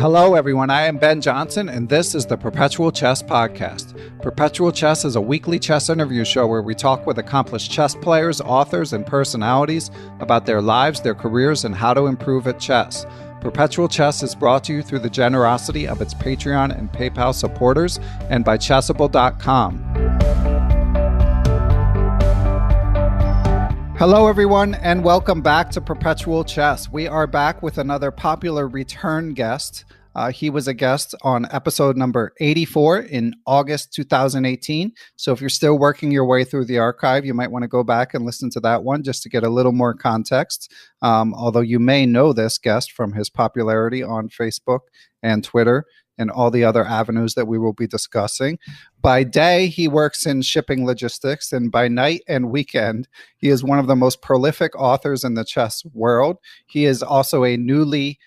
Hello, everyone. I am Ben Johnson, and this is the Perpetual Chess Podcast. Perpetual Chess is a weekly chess interview show where we talk with accomplished chess players, authors, and personalities about their lives, their careers, and how to improve at chess. Perpetual Chess is brought to you through the generosity of its Patreon and PayPal supporters and by Chessable.com. Hello, everyone, and welcome back to Perpetual Chess. We are back with another popular return guest. He was a guest on episode number 84 in August 2018. So if you're still working your way through the archive, you might want to go back and listen to that one just to get a little more context. Although you may know this guest from his popularity on Facebook and Twitter and all the other avenues that we will be discussing. By day, he works in shipping logistics, and by night and weekend, he is one of the most prolific authors in the chess world. He is also a newly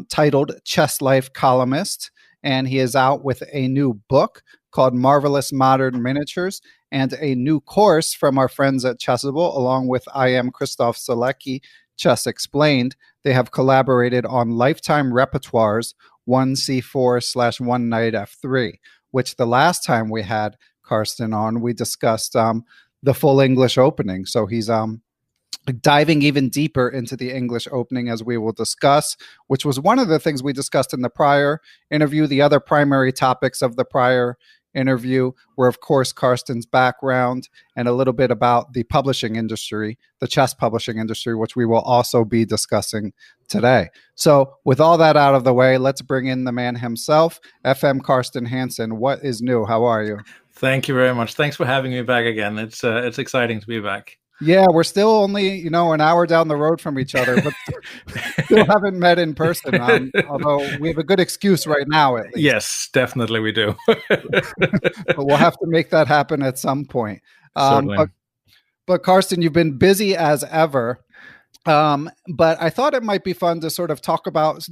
titled Chess Life columnist, and he is out with a new book called Marvelous Modern Miniatures and a new course from our friends at Chessable, along with I am Christof Sielecki, Chess Explained. They have collaborated on Lifetime Repertoires 1C4/1 Knight F3, which the last time we had Carsten on, we discussed the full English opening. So he's diving even deeper into the English opening, as we will discuss, which was one of the things we discussed in the prior interview. The other primary topics of the prior interview were, of course, Carsten's background and a little bit about the publishing industry, the chess publishing industry, which we will also be discussing today. So with all that out of the way, let's bring in the man himself, FM Carsten Hansen. What is new? How are you? Thank you very much. Thanks for having me back again. It's exciting to be back. Yeah, we're still only, an hour down the road from each other, but still haven't met in person, although we have a good excuse right now, at least. Yes, definitely we do. But we'll have to make that happen at some point. But Carsten, you've been busy as ever. But I thought it might be fun to sort of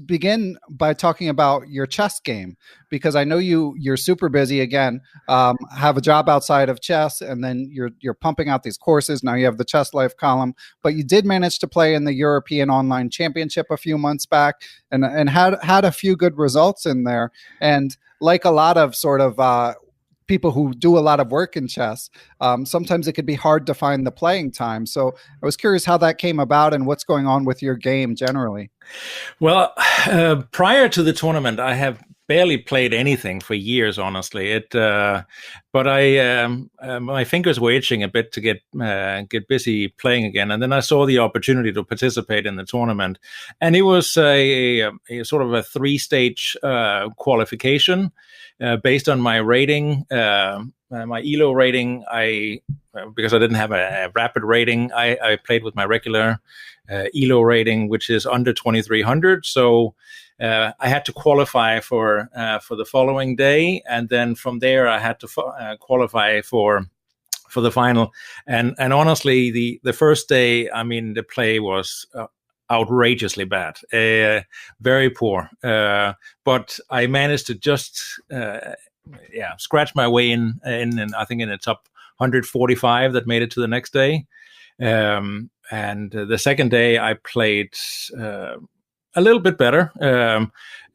begin by talking about your chess game, because I know you're super busy again, have a job outside of chess, and then you're pumping out these courses. Now you have the Chess Life column, but you did manage to play in the European Online Championship a few months back and had a few good results in there. And like a lot of sort of, people who do a lot of work in chess, sometimes it could be hard to find the playing time. So I was curious how that came about and what's going on with your game generally. Well, prior to the tournament, I have barely played anything for years, honestly. But my fingers were itching a bit to get busy playing again, and then I saw the opportunity to participate in the tournament, and it was a sort of a three-stage qualification based on my rating, my ELO rating. Because I didn't have a rapid rating, I played with my regular ELO rating, which is under 2300. So I had to qualify for the following day, and then from there I had to qualify for the final. And honestly, the first day, I mean, the play was outrageously bad, very poor. But I managed to just scratch my way in I think in the top 145 that made it to the next day. And the second day I played a little bit better.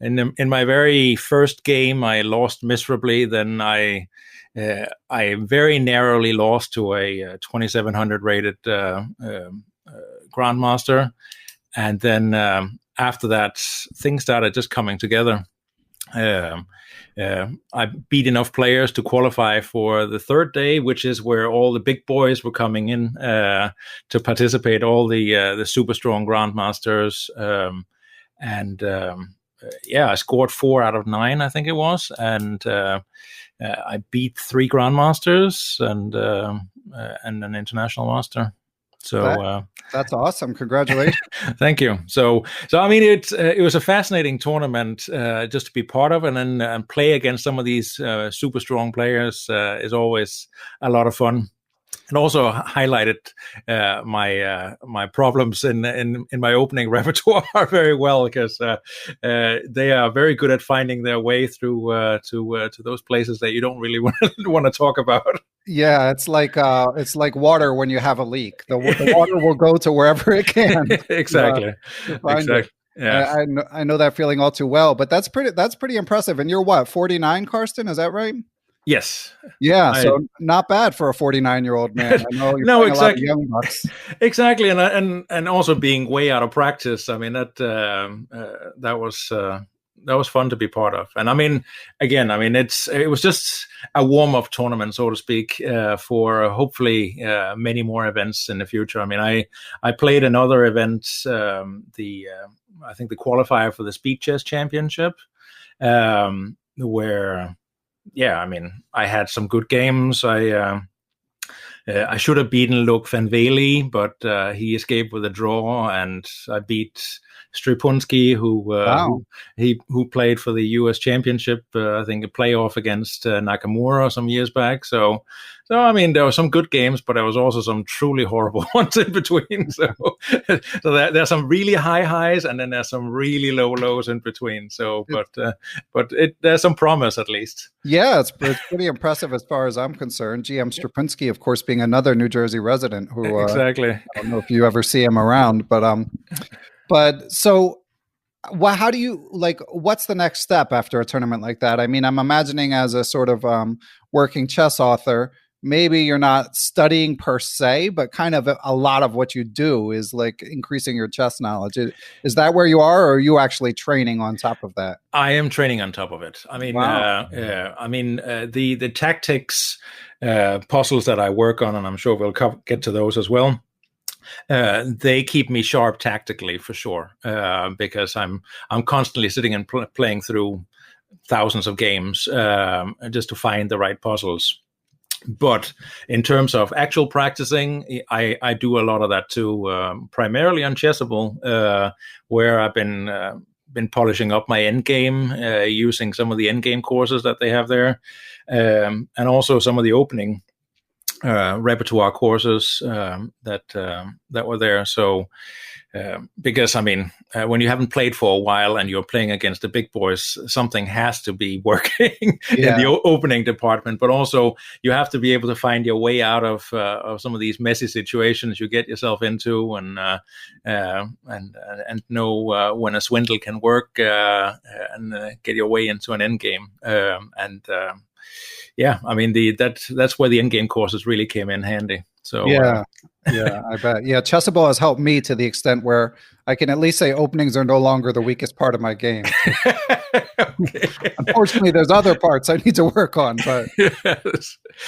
In my very first game, I lost miserably. Then I very narrowly lost to a 2700 rated grandmaster. And then after that, things started just coming together. I beat enough players to qualify for the third day, which is where all the big boys were coming in to participate, all the super strong grandmasters. I scored 4 out of 9, I think it was. And I beat 3 grandmasters and an international master. So that's awesome. Congratulations. Thank you. So I mean, it was a fascinating tournament just to be part of, and then play against some of these super strong players is always a lot of fun. And also highlighted my problems in my opening repertoire very well, because they are very good at finding their way through to those places that you don't really want to talk about. Yeah, it's like water when you have a leak. The water will go to wherever it can. Exactly. Yes. I know that feeling all too well. But that's pretty impressive. And you're what, 49, Carsten? Is that right? Yes. Yeah, so not bad for a 49-year-old man. I know you're No, playing a lot of exactly. young bucks. Exactly, and also being way out of practice. I mean, that was fun to be part of. And I mean, again, I mean, it was just a warm-up tournament, so to speak, for hopefully many more events in the future. I mean, I played another event, I think the qualifier for the Speed Chess Championship, where, yeah, I mean, I had some good games. I should have beaten Luke Van Vely, but he escaped with a draw, and I beat Stripunski, who played for the U.S. Championship. I think a playoff against Nakamura some years back. So I mean, there were some good games, but there was also some truly horrible ones in between. So there's some really high highs, and then there's some really low lows in between. So, but there's some promise at least. Yeah, it's pretty impressive as far as I'm concerned. GM Stripunski, of course, being another New Jersey resident who exactly. I don't know if you ever see him around, but so how do you what's the next step after a tournament like that? I mean, I'm imagining as a sort of working chess author, maybe you're not studying per se, but kind of a lot of what you do is like increasing your chess knowledge. Is that where you are, or are you actually training on top of that? I am training on top of it. I mean, wow. The tactics puzzles that I work on, and I'm sure we'll get to those as well. They keep me sharp tactically for sure, because I'm constantly sitting and playing through thousands of games just to find the right puzzles. But in terms of actual practicing, I do a lot of that too, primarily on Chessable, where I've been polishing up my endgame, using some of the endgame courses that they have there, and also some of the opening repertoire courses that were there. So because I mean, when you haven't played for a while and you're playing against the big boys, something has to be working in the opening department. But also, you have to be able to find your way out of some of these messy situations you get yourself into, and know when a swindle can work, and get your way into an endgame. Yeah, I mean that's where the endgame courses really came in handy. So yeah, I bet. Yeah, Chessable has helped me to the extent where I can at least say openings are no longer the weakest part of my game. Okay. Unfortunately, there's other parts I need to work on, but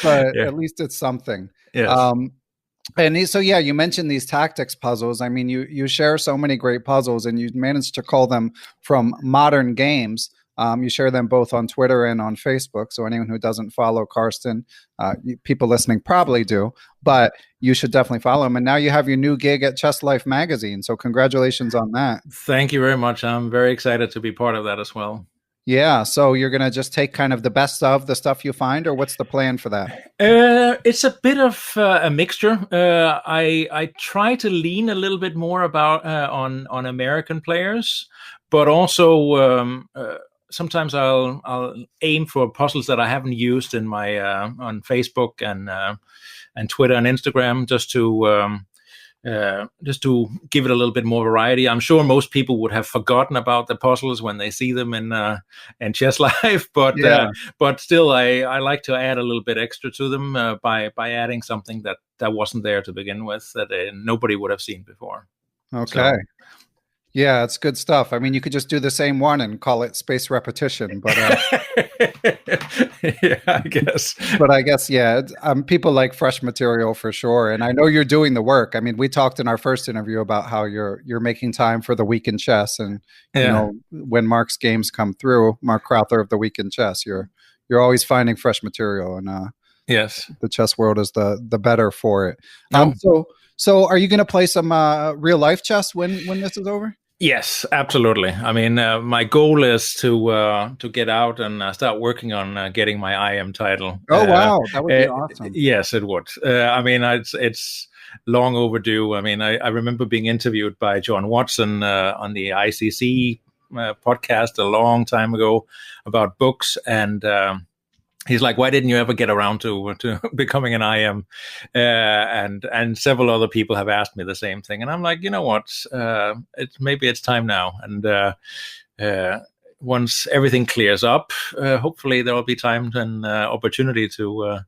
at least it's something. Yes. And so, you mentioned these tactics puzzles. I mean, you share so many great puzzles, and you managed to call them from modern games. You share them both on Twitter and on Facebook. So anyone who doesn't follow Carsten, people listening probably do, but you should definitely follow him. And now you have your new gig at Chess Life magazine. So congratulations on that. Thank you very much. I'm very excited to be part of that as well. Yeah. So you're going to just take kind of the best of the stuff you find, or what's the plan for that? It's a bit of a mixture. I try to lean a little bit more about on American players, but also sometimes I'll aim for puzzles that I haven't used in my on Facebook and Twitter and Instagram, just to give it a little bit more variety. I'm sure most people would have forgotten about the puzzles when they see them in Chess Life, but still, I like to add a little bit extra to them by adding something that wasn't there to begin with, that nobody would have seen before. Okay. So. Yeah, it's good stuff. I mean, you could just do the same one and call it space repetition, but yeah, I guess. But I guess, people like fresh material for sure. And I know you're doing the work. I mean, we talked in our first interview about how you're making time for the Week in Chess, and you know, when Mark's games come through, Mark Crowther of the Week in Chess, you're always finding fresh material, and yes, the chess world is the better for it. So are you going to play some real life chess when this is over? Yes, absolutely. I mean, my goal is to get out and start working on getting my IM title. Oh, wow. That would be awesome. Yes, it would. I mean, it's long overdue. I mean, I remember being interviewed by John Watson on the ICC podcast a long time ago about books, and he's like, why didn't you ever get around to becoming an IM? And several other people have asked me the same thing. And I'm like, you know what? Maybe it's time now. And once everything clears up, hopefully there will be time and opportunity to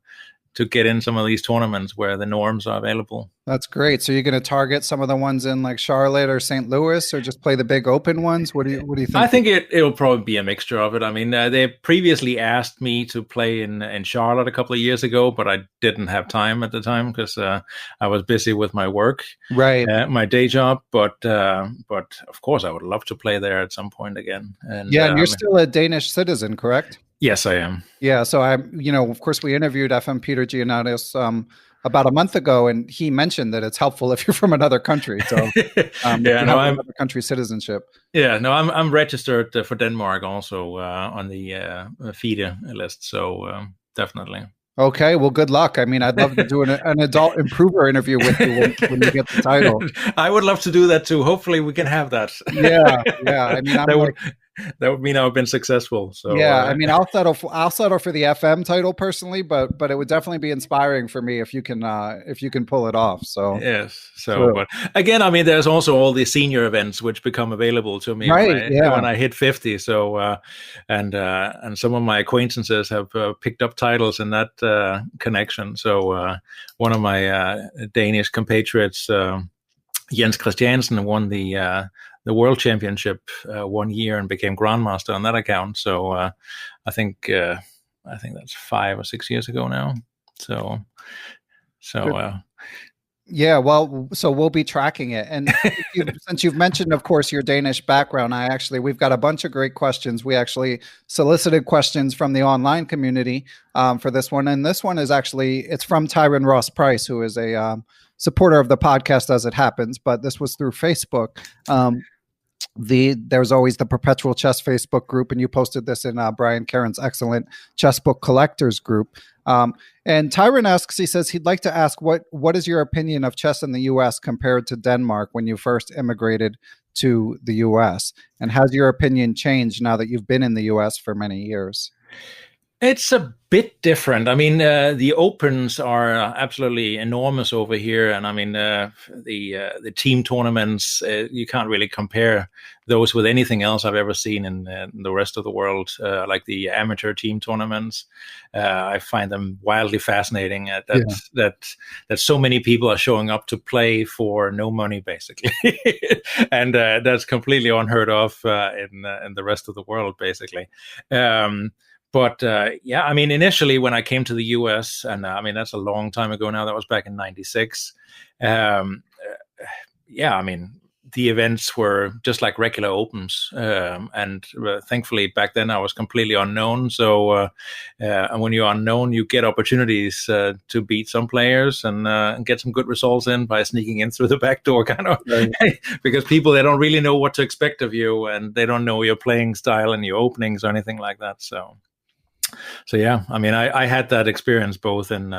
get in some of these tournaments where the norms are available. That's great. So you're going to target some of the ones in like Charlotte or St. Louis, or just play the big open ones? What do you think? I think it'll probably be a mixture of it. I mean, they previously asked me to play in Charlotte a couple of years ago, but I didn't have time at the time because I was busy with my work, right? My day job. But of course, I would love to play there at some point again. And and you're still a Danish citizen, correct? Yes, I am. Yeah. So of course, we interviewed FM Peter Giannatis about a month ago, and he mentioned that it's helpful if you're from another country. So I'm another country citizenship. Yeah, no, I'm registered for Denmark also on the FIDE list. So definitely. Okay, well, good luck. I mean, I'd love to do an adult improver interview with you when you get the title. I would love to do that too. Hopefully, we can have that. Yeah. I mean, that would mean I've been successful. So yeah, I mean, I'll settle for the FM title personally, but it would definitely be inspiring for me if you can pull it off. So yes. So, but again, I mean, there's also all the senior events which become available to me when I hit 50. So and some of my acquaintances have picked up titles in that connection. So one of my Danish compatriots, Jens Christiansen, won the World Championship 1 year and became Grandmaster on that account. So I think that's 5 or 6 years ago now. So yeah. Well, so we'll be tracking it. And since you've mentioned, of course, your Danish background, we've got a bunch of great questions. We actually solicited questions from the online community for this one, and this one is it's from Tyron Ross Price, who is a supporter of the podcast as it happens, but this was through Facebook. There's always the Perpetual Chess Facebook group, and you posted this in Brian Caron's excellent chess book collectors group. And Tyron asks, he says he'd like to ask, what is your opinion of chess in the U.S. compared to Denmark when you first immigrated to the U.S.? And has your opinion changed now that you've been in the U.S. for many years? It's a bit different. I mean, the opens are absolutely enormous over here, and I mean the team tournaments. You can't really compare those with anything else I've ever seen in the rest of the world. Like the amateur team tournaments, I find them wildly fascinating. That so many people are showing up to play for no money, basically, and that's completely unheard of in the rest of the world, basically. But I mean, initially when I came to the U.S., and I mean, that's a long time ago now, that was back in 96. I mean, the events were just like regular opens. And thankfully back then I was completely unknown. So and when you're unknown, you get opportunities to beat some players and get some good results in by sneaking in through the back door, kind of, right. Because people, they don't really know what to expect of you, and they don't know your playing style and your openings or anything like that. So yeah, I mean, I had that experience both in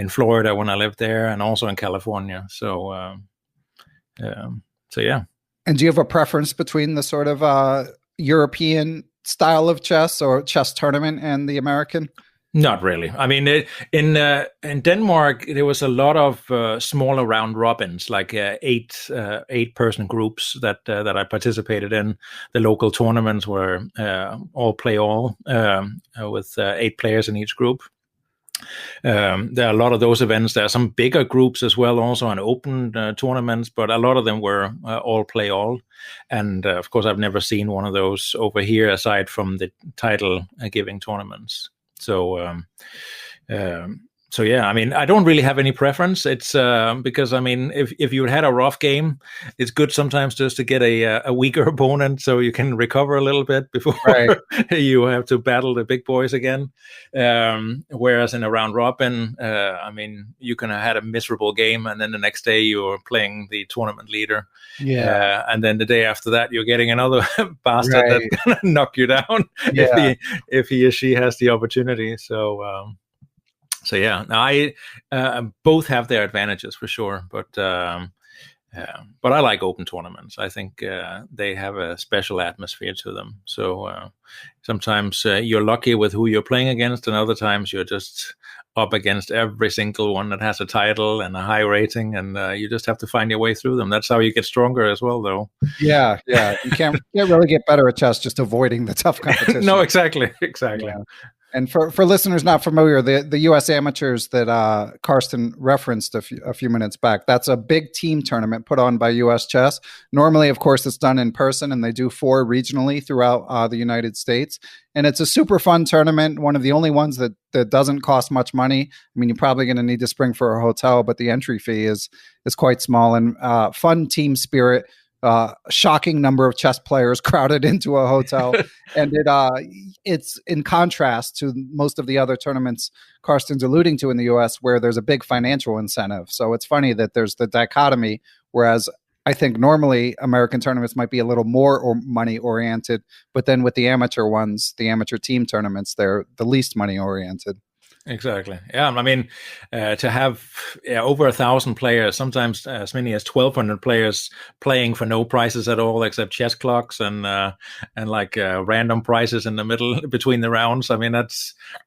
Florida when I lived there and also in California. So yeah. And do you have a preference between the sort of European style of chess or chess tournament and the American? Not really. I mean, in Denmark, there was a lot of smaller round robins, like eight person groups that I participated in. The local tournaments were all play all with 8 players in each group. There are a lot of those events. There are some bigger groups as well, also on open tournaments, but a lot of them were all play all. And of course, I've never seen one of those over here aside from the title giving tournaments. So yeah, I mean, I don't really have any preference. It's because, I mean, if you had a rough game, it's good sometimes just to get a weaker opponent so you can recover a little bit before you have to battle the big boys again. Whereas in a round robin, I mean, you can have had a miserable game, and then the next day you're playing the tournament leader. Yeah. And then the day after that, you're getting another bastard that's gonna knock you down if he or she has the opportunity. So yeah, now I both have their advantages for sure, but But I like open tournaments. I think they have a special atmosphere to them. So sometimes you're lucky with who you're playing against, and other times you're just up against every single one that has a title and a high rating, and you just have to find your way through them. That's how you get stronger as well, though. Yeah. You can't really get better at chess just avoiding the tough competition. No, exactly. Yeah. And for listeners not familiar, the U.S. amateurs that Carsten referenced a few minutes back, that's a big team tournament put on by U.S. Chess. Normally, of course, it's done in person, and they do 4 regionally throughout the United States. And it's a super fun tournament, one of the only ones that doesn't cost much money. I mean, you're probably going to need to spring for a hotel, but the entry fee is quite small, and fun team spirit. Shocking number of chess players crowded into a hotel, and it's in contrast to most of the other tournaments Carsten's alluding to in the U.S., where there's a big financial incentive. So it's funny that there's the dichotomy, whereas I think normally American tournaments might be a little more money oriented, but then with the amateur ones, the amateur team tournaments, they're the least money oriented. Exactly. Yeah, I mean, to have over 1,000 players, sometimes as many as 1,200 players playing for no prizes at all, except chess clocks and like random prizes in the middle between the rounds. I mean, I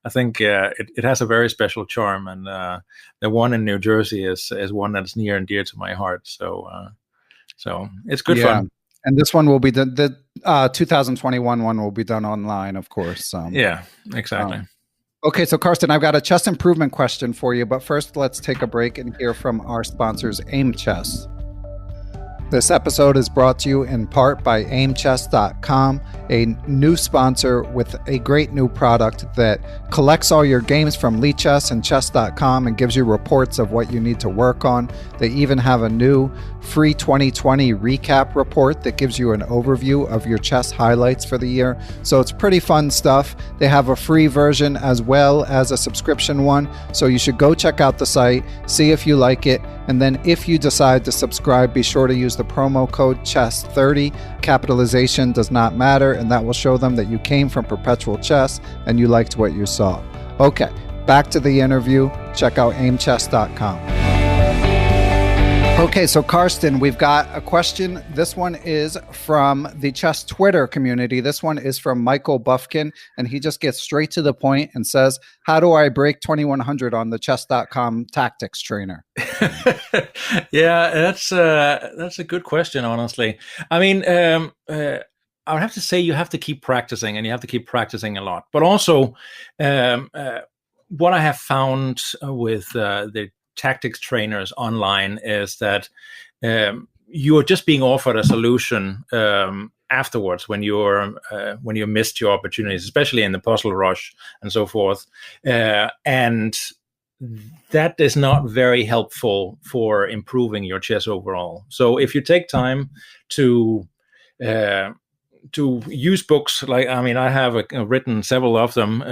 think it has a very special charm, and the one in New Jersey is one that's near and dear to my heart. So it's good fun. And this one will be the 2021 one will be done online, of course. Yeah, exactly. Okay, so Carsten, I've got a chess improvement question for you, but first let's take a break and hear from our sponsors, Aim Chess. This episode is brought to you in part by aimchess.com, a new sponsor with a great new product that collects all your games from Lichess and chess.com and gives you reports of what you need to work on. They even have a new free 2020 recap report that gives you an overview of your chess highlights for the year. So it's pretty fun stuff. They have a free version as well as a subscription one. So you should go check out the site, see if you like it, and then if you decide to subscribe, be sure to use the promo code CHESS30. Capitalization does not matter, and that will show them that you came from Perpetual Chess and you liked what you saw. Okay, back to the interview. Check out aimchess.com. Okay, so Carsten, we've got a question. This one is from the chess Twitter community. This one is from Michael Buffkin, and he just gets straight to the point and says, how do I break 2100 on the chess.com tactics trainer? Yeah, that's a good question, honestly. I mean, I would have to say you have to keep practicing, and you have to keep practicing a lot. But also, what I have found with the tactics trainers online is that you're just being offered a solution afterwards when you missed your opportunities, especially in the puzzle rush and so forth, and that is not very helpful for improving your chess overall. So if you take time to use books, like, I mean, I have written several of them,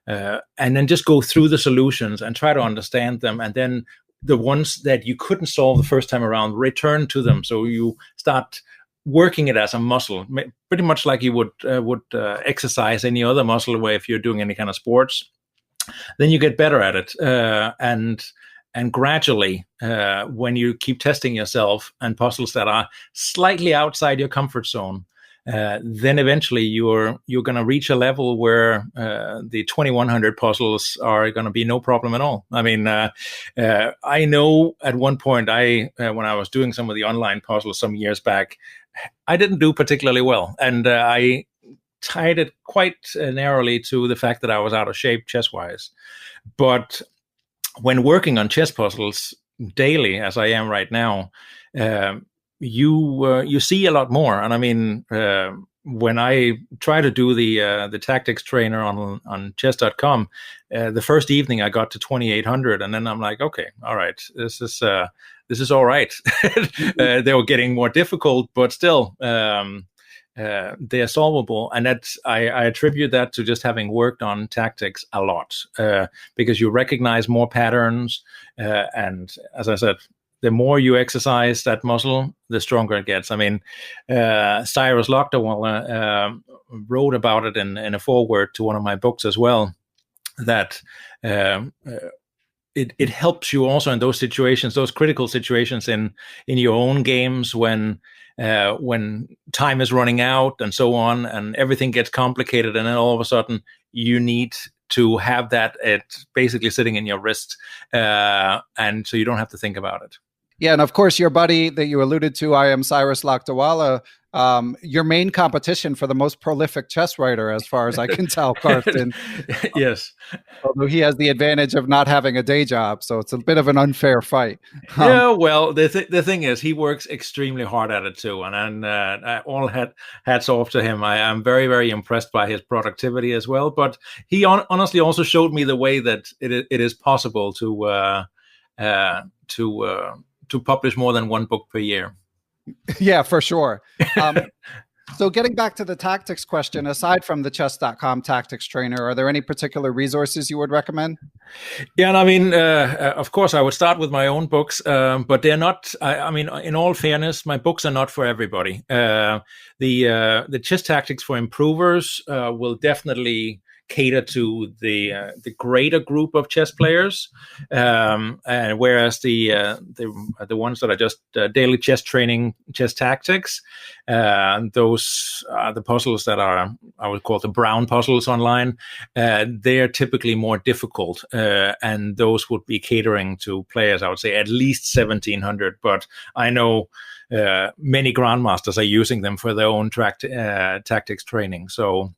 and then just go through the solutions and try to understand them, and then the ones that you couldn't solve the first time around, return to them, so you start working it as a muscle, pretty much like you would exercise any other muscle, where if you're doing any kind of sports, then you get better at it, and gradually, when you keep testing yourself and puzzles that are slightly outside your comfort zone, then eventually you're going to reach a level where the 2100 puzzles are going to be no problem at all. I mean, I know at one point when I was doing some of the online puzzles some years back, I didn't do particularly well, and I tied it quite narrowly to the fact that I was out of shape chess-wise. But when working on chess puzzles daily, as I am right now, you see a lot more. And I mean, when I try to do the tactics trainer on chess.com, the first evening I got to 2800, and then I'm like, okay, all right, this is all right. They were getting more difficult, but still they are solvable, and that's I attribute that to just having worked on tactics a lot, because you recognize more patterns, and as I said, the more you exercise that muscle, the stronger it gets. I mean, Cyrus Lakdawala wrote about it in a foreword to one of my books as well, that it helps you also in those situations, those critical situations in your own games when time is running out and so on, and everything gets complicated, and then all of a sudden you need to have that basically sitting in your wrist, and so you don't have to think about it. Yeah, and of course, your buddy that you alluded to, I am Cyrus Lakdawala, your main competition for the most prolific chess writer, as far as I can tell, Carsten. Yes. Although he has the advantage of not having a day job, so it's a bit of an unfair fight. Yeah, well, the thing is, he works extremely hard at it too, and all hats off to him. I am very, very impressed by his productivity as well. But he honestly also showed me the way that it is possible to publish more than one book per year. Yeah, for sure. So getting back to the tactics question, aside from the chess.com tactics trainer, are there any particular resources you would recommend? Yeah, and I mean, of course, I would start with my own books, but they're not, I mean, in all fairness, my books are not for everybody. The chess tactics for improvers will definitely cater to the greater group of chess players, and whereas the ones that are just daily chess training, chess tactics, those are the puzzles that are, I would call the brown puzzles online. They are typically more difficult, and those would be catering to players, I would say, at least 1700. But I know many grandmasters are using them for their own tactics training. So.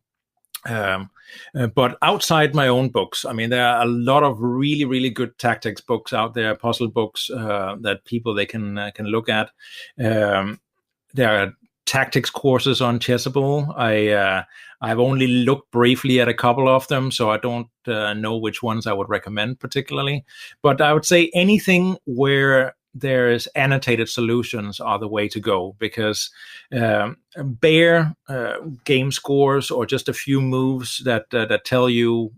But outside my own books, I mean, there are a lot of really, really good tactics books out there, puzzle books that people they can look at. There are tactics courses on Chessable. I've only looked briefly at a couple of them, so I don't know which ones I would recommend particularly. But I would say anything where there's annotated solutions are the way to go, because bare game scores or just a few moves that tell you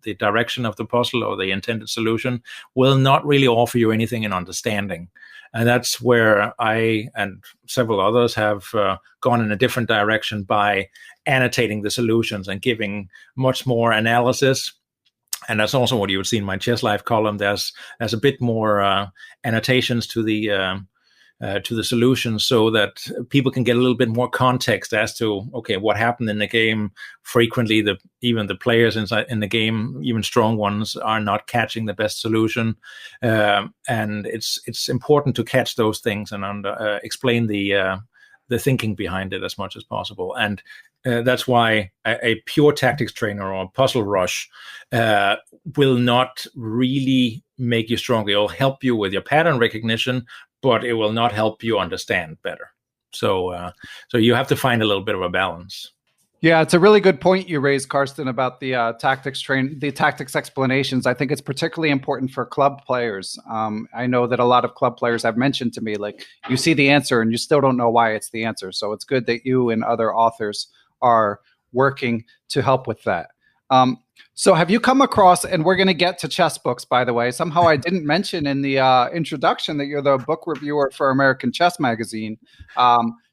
the direction of the puzzle or the intended solution will not really offer you anything in understanding. And that's where I and several others have gone in a different direction by annotating the solutions and giving much more analysis. And that's also what you would see in my Chess Life column. There's a bit more annotations to the solutions, so that people can get a little bit more context as to, okay, what happened in the game. Frequently, even the players inside in the game, even strong ones, are not catching the best solution, and it's important to catch those things and explain the thinking behind it as much as possible. And that's why a pure tactics trainer or puzzle rush will not really make you stronger. It'll help you with your pattern recognition, but it will not help you understand better. So you have to find a little bit of a balance. Yeah, it's a really good point you raised, Carsten, about the tactics explanations. I think it's particularly important for club players. I know that a lot of club players have mentioned to me, like, you see the answer and you still don't know why it's the answer. So it's good that you and other authors are working to help with that. So have you come across, and we're going to get to chess books, by the way. Somehow I didn't mention in the introduction that you're the book reviewer for American Chess Magazine.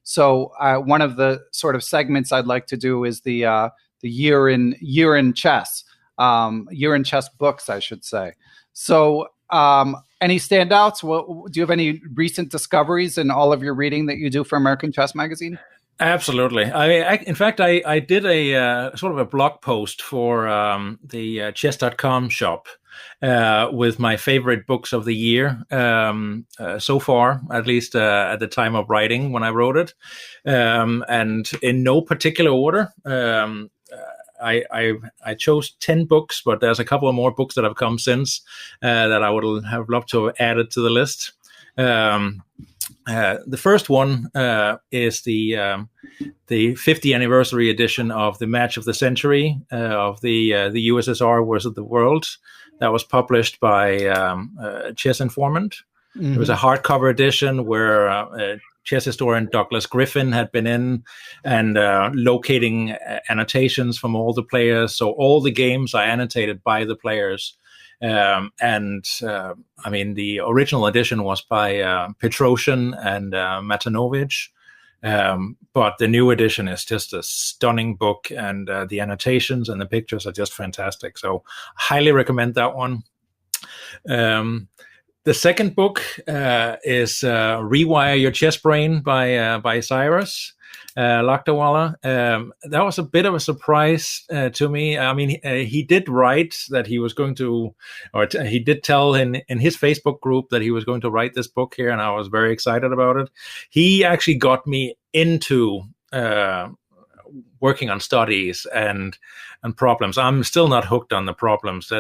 So one of the sort of segments I'd like to do is the year in chess, year in chess books, I should say. So any standouts? Do you have any recent discoveries in all of your reading that you do for American Chess Magazine? Absolutely. In fact, I did a sort of a blog post for the chess.com shop with my favorite books of the year so far, at least at the time of writing when I wrote it, and in no particular order. I chose 10 books, but there's a couple of more books that have come since that I would have loved to have added to the list. The first one is the 50th anniversary edition of the Match of the Century of the USSR versus the World. That was published by Chess Informant. Mm-hmm. It was a hardcover edition where chess historian Douglas Griffin had been in and locating annotations from all the players. So all the games are annotated by the players. I mean, the original edition was by Petrosian and Matanovich, but the new edition is just a stunning book, and the annotations and the pictures are just fantastic. So highly recommend that one. The second book is Rewire Your Chess Brain by Cyrus. Lakdawala. That was a bit of a surprise to me. I mean, he did write that he was going to, or he did tell in his Facebook group that he was going to write this book here, and I was very excited about it. He actually got me into working on studies and problems. I'm still not hooked on the problems.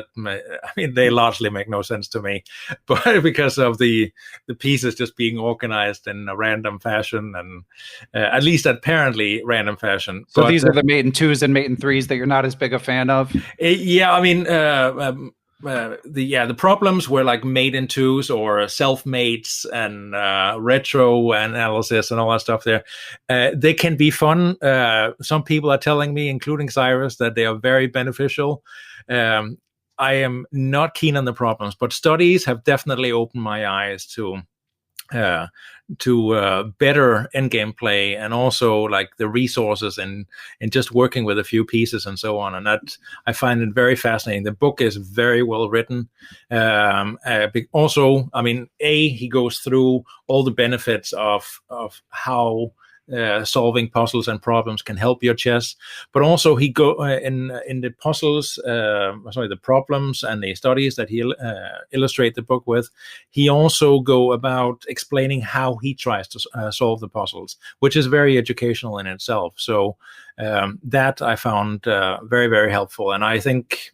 They largely make no sense to me, but because of the pieces just being organized in a random fashion, and at least apparently random fashion. So these are the mate in 2s and mate in 3s that you're not as big a fan of? Yeah, I mean, the problems were like mate in 2s or self-mates and retro analysis and all that stuff there. They can be fun. Some people are telling me, including Cyrus, that they are very beneficial. I am not keen on the problems, but studies have definitely opened my eyes to better endgame play, and also like the resources and just working with a few pieces and so on. And that, I find it very fascinating. The book is very well written. Also, I mean, he goes through all the benefits of how solving puzzles and problems can help your chess, but also he go in the puzzles, the problems and the studies that he illustrate the book with. He also go about explaining how he tries to solve the puzzles, which is very educational in itself. So that I found very, very helpful, and I think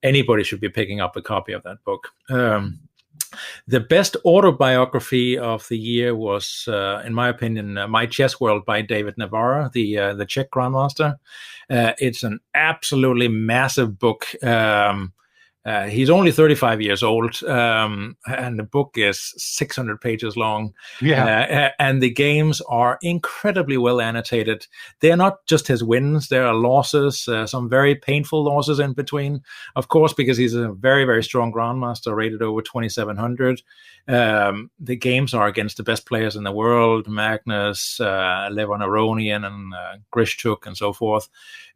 anybody should be picking up a copy of that book. The best autobiography of the year was, in my opinion, My Chess World by David Navarra, the Czech grandmaster. It's an absolutely massive book. He's only 35 years old, and the book is 600 pages long. Yeah. And the games are incredibly well annotated. They're not just his wins. There are losses, some very painful losses in between, of course, because he's a very, very strong grandmaster, rated over 2,700. The games are against the best players in the world, Magnus, Levon Aronian, and Grishchuk, and so forth.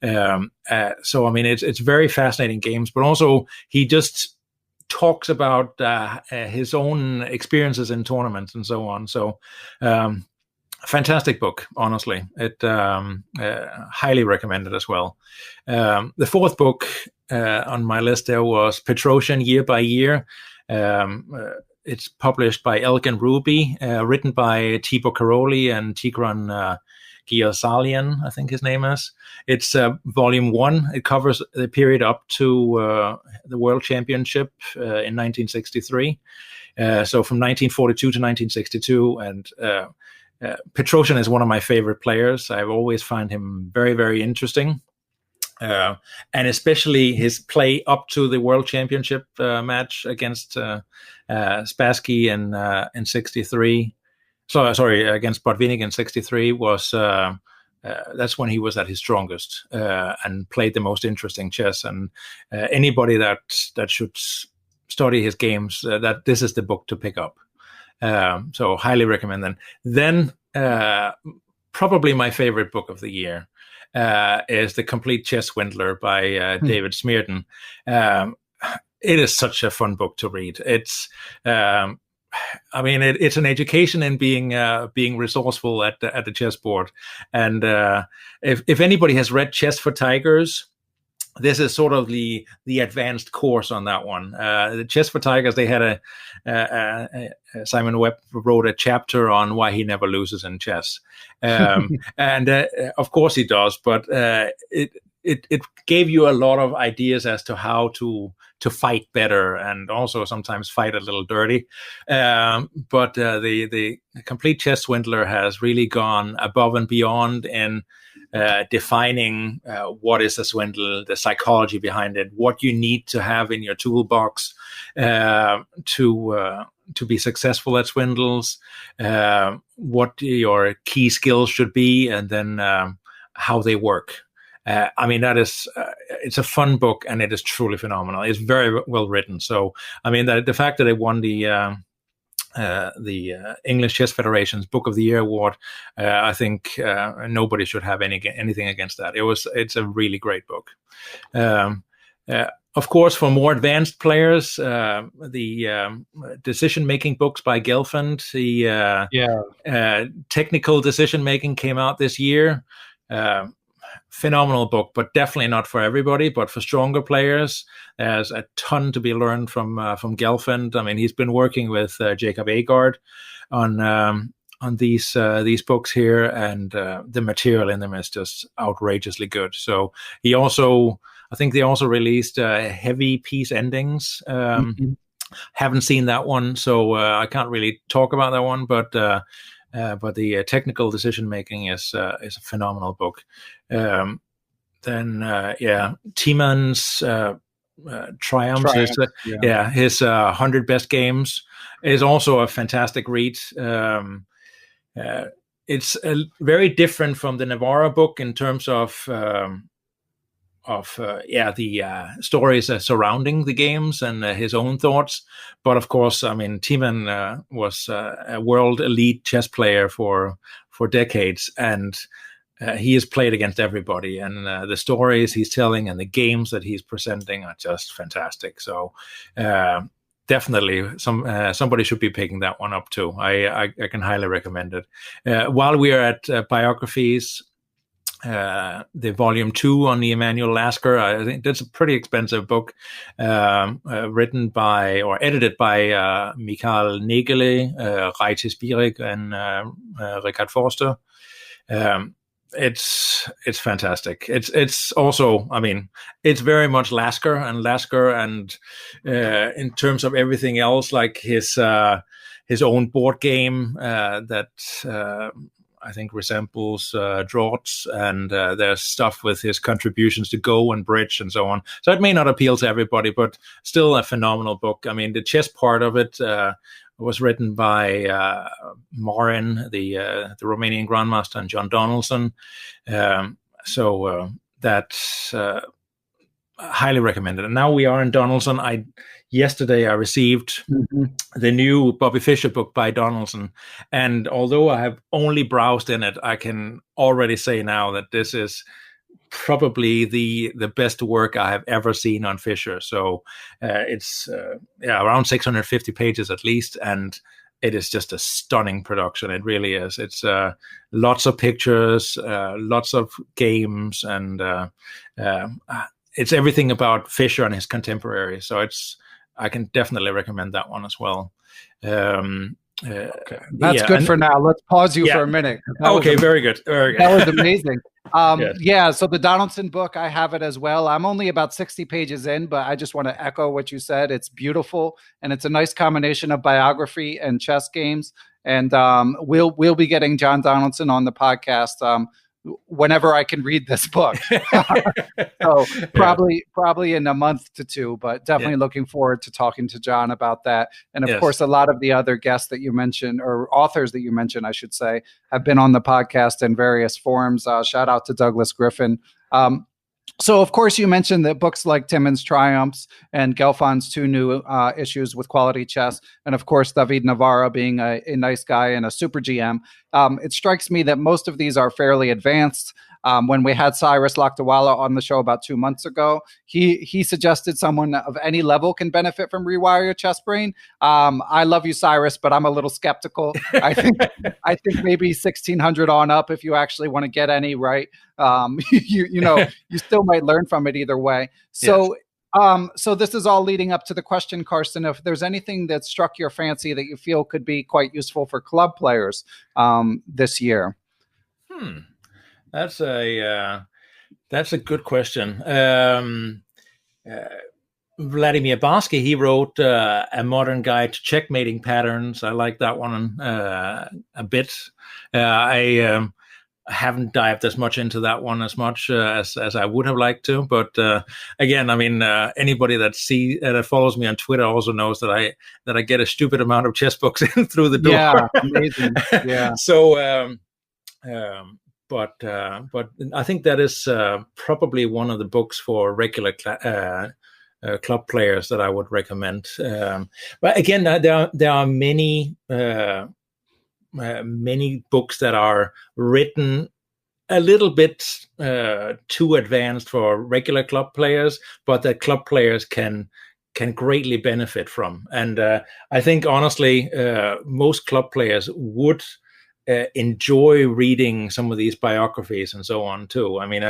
So, I mean, it's very fascinating games, but also he just talks about his own experiences in tournaments and so on. So, fantastic book, honestly. It highly recommended as well. The fourth book on my list there was Petrosian Year by Year. It's published by Elgin Ruby, written by Tibor Karoli and Tigran Giosalian, I think his name is. It's volume 1. It covers the period up to the World Championship in 1963. So from 1942 to 1962. And Petrosian is one of my favorite players. I've always found him very, very interesting. And especially his play up to the World Championship match against Spassky in 63. So sorry, against Botvinnik in 63 was that's when he was at his strongest and played the most interesting chess. And anybody that should study his games, that this is the book to pick up. So highly recommend them. Then probably my favorite book of the year is The Complete Chess Swindler by David Smearton. It is such a fun book to read. It's I mean, it's an education in being resourceful at the chessboard. And if anybody has read Chess for Tigers, this is sort of the advanced course on that one. The Chess for Tigers, they had Simon Webb wrote a chapter on why he never loses in chess, and of course he does. But it gave you a lot of ideas as to how to fight better, and also sometimes fight a little dirty. But the Complete Chess Swindler has really gone above and beyond in defining what is a swindle, the psychology behind it, what you need to have in your toolbox to be successful at swindles, what your key skills should be, and then how they work. I mean, that is, it's a fun book, and it is truly phenomenal. It's very well written. So, I mean, the fact that it won the English Chess Federation's Book of the Year award, I think nobody should have anything against that. It's a really great book. Of course, for more advanced players, the decision-making books by Gelfand, the technical decision-making came out this year. Phenomenal book, but definitely not for everybody. But for stronger players, there's a ton to be learned from Gelfand. I mean, he's been working with Jacob Agard on these books here, and the material in them is just outrageously good. So I think they also released heavy piece endings. Haven't seen that one, so I can't really talk about that one. But the technical decision making is a phenomenal book. Then Timman's Triumphs, his 100 Best Games is also a fantastic read. It's very different from the Navarra book in terms of the stories surrounding the games and his own thoughts. But of course, I mean, Timman was a world elite chess player for decades, and he has played against everybody. And the stories he's telling and the games that he's presenting are just fantastic. So definitely somebody should be picking that one up too. I can highly recommend it. While we are at biographies, the volume 2 on the Emanuel Lasker, I think that's a pretty expensive book, written by or edited by Michael Nägeli, Reitis Bierig, and Richard Forster. It's fantastic. It's also, I mean, it's very much Lasker, and in terms of everything else, like his own board game that I think resembles draughts, and there's stuff with his contributions to Go and Bridge and so on. So it may not appeal to everybody, but still a phenomenal book. I mean, the chess part of it was written by Marin, the Romanian Grandmaster, and John Donaldson. So that's highly recommended. And now we are in Donaldson. Yesterday I received the new Bobby Fischer book by Donaldson, and although I have only browsed in it, I can already say now that this is probably the best work I have ever seen on Fischer. So it's around 650 pages at least, and it is just a stunning production. It really is. It's lots of pictures, lots of games, and it's everything about Fischer and his contemporaries. So I can definitely recommend that one as well. Okay. That's good for now. Let's pause you for a minute. Very good. That was amazing. So the Donaldson book, I have it as well. I'm only about 60 pages in, but I just want to echo what you said. It's beautiful, and it's a nice combination of biography and chess games. And we'll be getting John Donaldson on the podcast whenever I can read this book. So probably in a month to two, but definitely looking forward to talking to John about that. And of course, a lot of the other guests that you mentioned, or authors that you mentioned, I should say, have been on the podcast in various forms. Shout out to Douglas Griffin. So, of course, you mentioned that books like Timman's Triumphs and Gelfand's 2 new issues with Quality Chess, and, of course, David Navarra being a nice guy and a super GM. It strikes me that most of these are fairly advanced. When we had Cyrus Lakdawala on the show about 2 months ago, he suggested someone of any level can benefit from Rewire Your Chess Brain. I love you, Cyrus, but I'm a little skeptical. I think maybe 1600 on up if you actually want to get any right. You still might learn from it either way. So. So this is all leading up to the question, Carsten, if there's anything that struck your fancy that you feel could be quite useful for club players this year. That's a good question. Vladimir Barsky, he wrote a modern guide to checkmating patterns. I like that one a bit. I haven't dived as much into that one as much as I would have liked to. But again, I mean, anybody that follows me on Twitter also knows that I get a stupid amount of chess books in through the door. Yeah, amazing. Yeah. So. But I think that is probably one of the books for regular club players that I would recommend. But again, there are many books that are written a little bit too advanced for regular club players, but that club players can greatly benefit from. And I think, honestly, most club players would enjoy reading some of these biographies and so on too. I mean,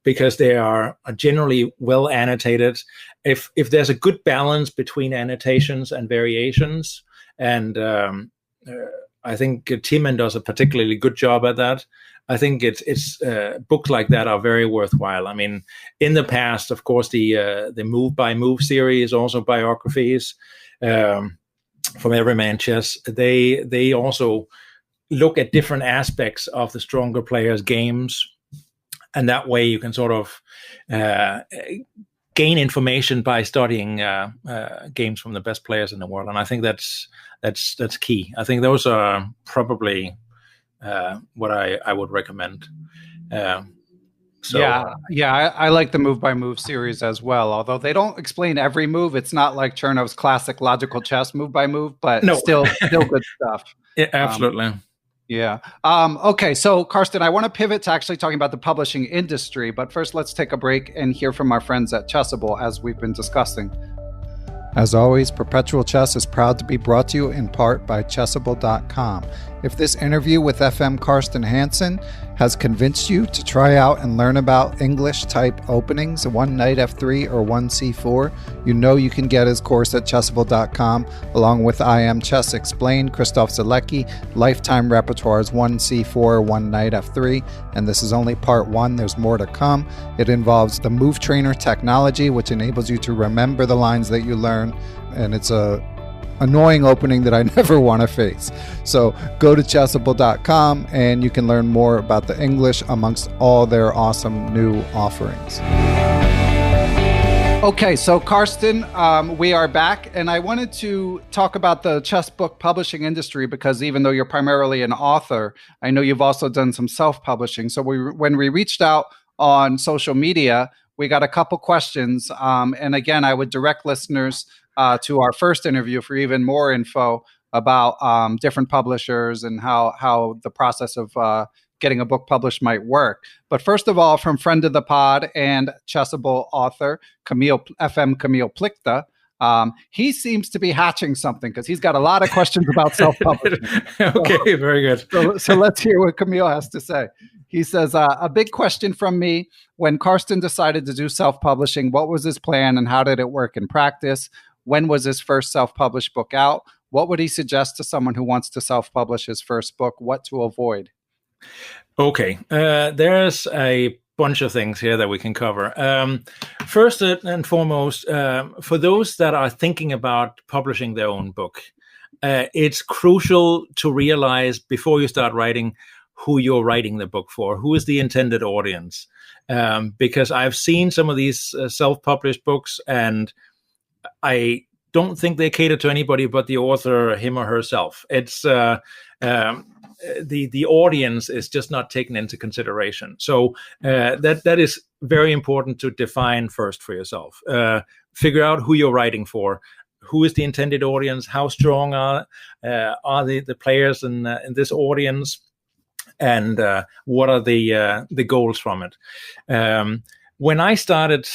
because they are generally well annotated. If there's a good balance between annotations and variations, and I think Timman does a particularly good job at that. I think it's books like that are very worthwhile. I mean, in the past, of course, the Move by Move series, also biographies from Everyman Chess. They also look at different aspects of the stronger players' games, and that way you can sort of gain information by studying games from the best players in the world. And I think that's key. I think those are probably what I would recommend. I like the Move by Move series as well. Although they don't explain every move, it's not like Chernov's classic logical chess move by move, but still good stuff. Yeah, absolutely. Okay, so Carsten, I want to pivot to actually talking about the publishing industry, but first let's take a break and hear from our friends at Chessable, as we've been discussing. As always, Perpetual Chess is proud to be brought to you in part by Chessable.com. If this interview with FM Carsten Hansen has convinced you to try out and learn about English-type openings, 1 knight f3 or 1 c4, you know you can get his course at Chessable.com, along with I Am Chess Explained, Christof Sielecki, Lifetime Repertoires 1 c4, 1 knight f3, and this is only part 1, there's more to come. It involves the Move Trainer technology, which enables you to remember the lines that you learn, and it's a annoying opening that I never want to face. So go to Chessable.com and you can learn more about the English amongst all their awesome new offerings. Okay, so Carsten, we are back, and I wanted to talk about the chess book publishing industry because even though you're primarily an author, I know you've also done some self-publishing. So when we reached out on social media, we got a couple questions, and again, I would direct listeners to our first interview for even more info about different publishers and how the process of getting a book published might work. But first of all, from friend of the pod and Chessable author Camille Plichta, he seems to be hatching something because he's got a lot of questions about self-publishing. Okay, very good. So let's hear what Camille has to say. He says, a big question from me: when Carsten decided to do self-publishing, what was his plan and how did it work in practice? When was his first self-published book out? What would he suggest to someone who wants to self-publish his first book? What to avoid? Okay, there's a bunch of things here that we can cover. First and foremost, for those that are thinking about publishing their own book, it's crucial to realize before you start writing who you're writing the book for, who is the intended audience. Because I've seen some of these self-published books, and I don't think they cater to anybody but the author, him or herself. It's the audience is just not taken into consideration. So that is very important to define first for yourself. Figure out who you're writing for. Who is the intended audience? How strong are the players in this audience? And what are the goals from it? When I started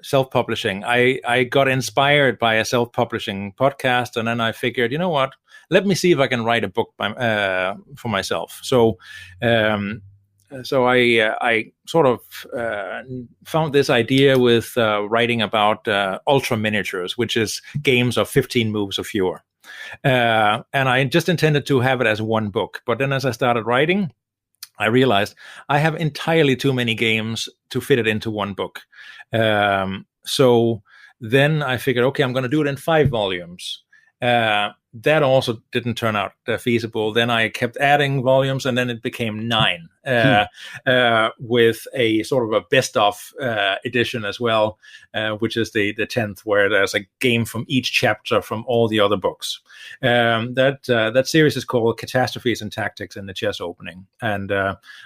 self-publishing, I got inspired by a self-publishing podcast, and then I figured, you know what? Let me see if I can write a book for myself. So I sort of found this idea with writing about ultra miniatures, which is games of 15 moves or fewer. And I just intended to have it as one book. But then as I started writing, I realized I have entirely too many games to fit it into one book. So then I figured, okay, I'm going to do it in 5 volumes. That also didn't turn out feasible. Then I kept adding volumes, and then it became 9 with a sort of a best-of edition as well, which is the 10th, where there's a game from each chapter from all the other books. That series is called Catastrophes and Tactics in the Chess Opening. And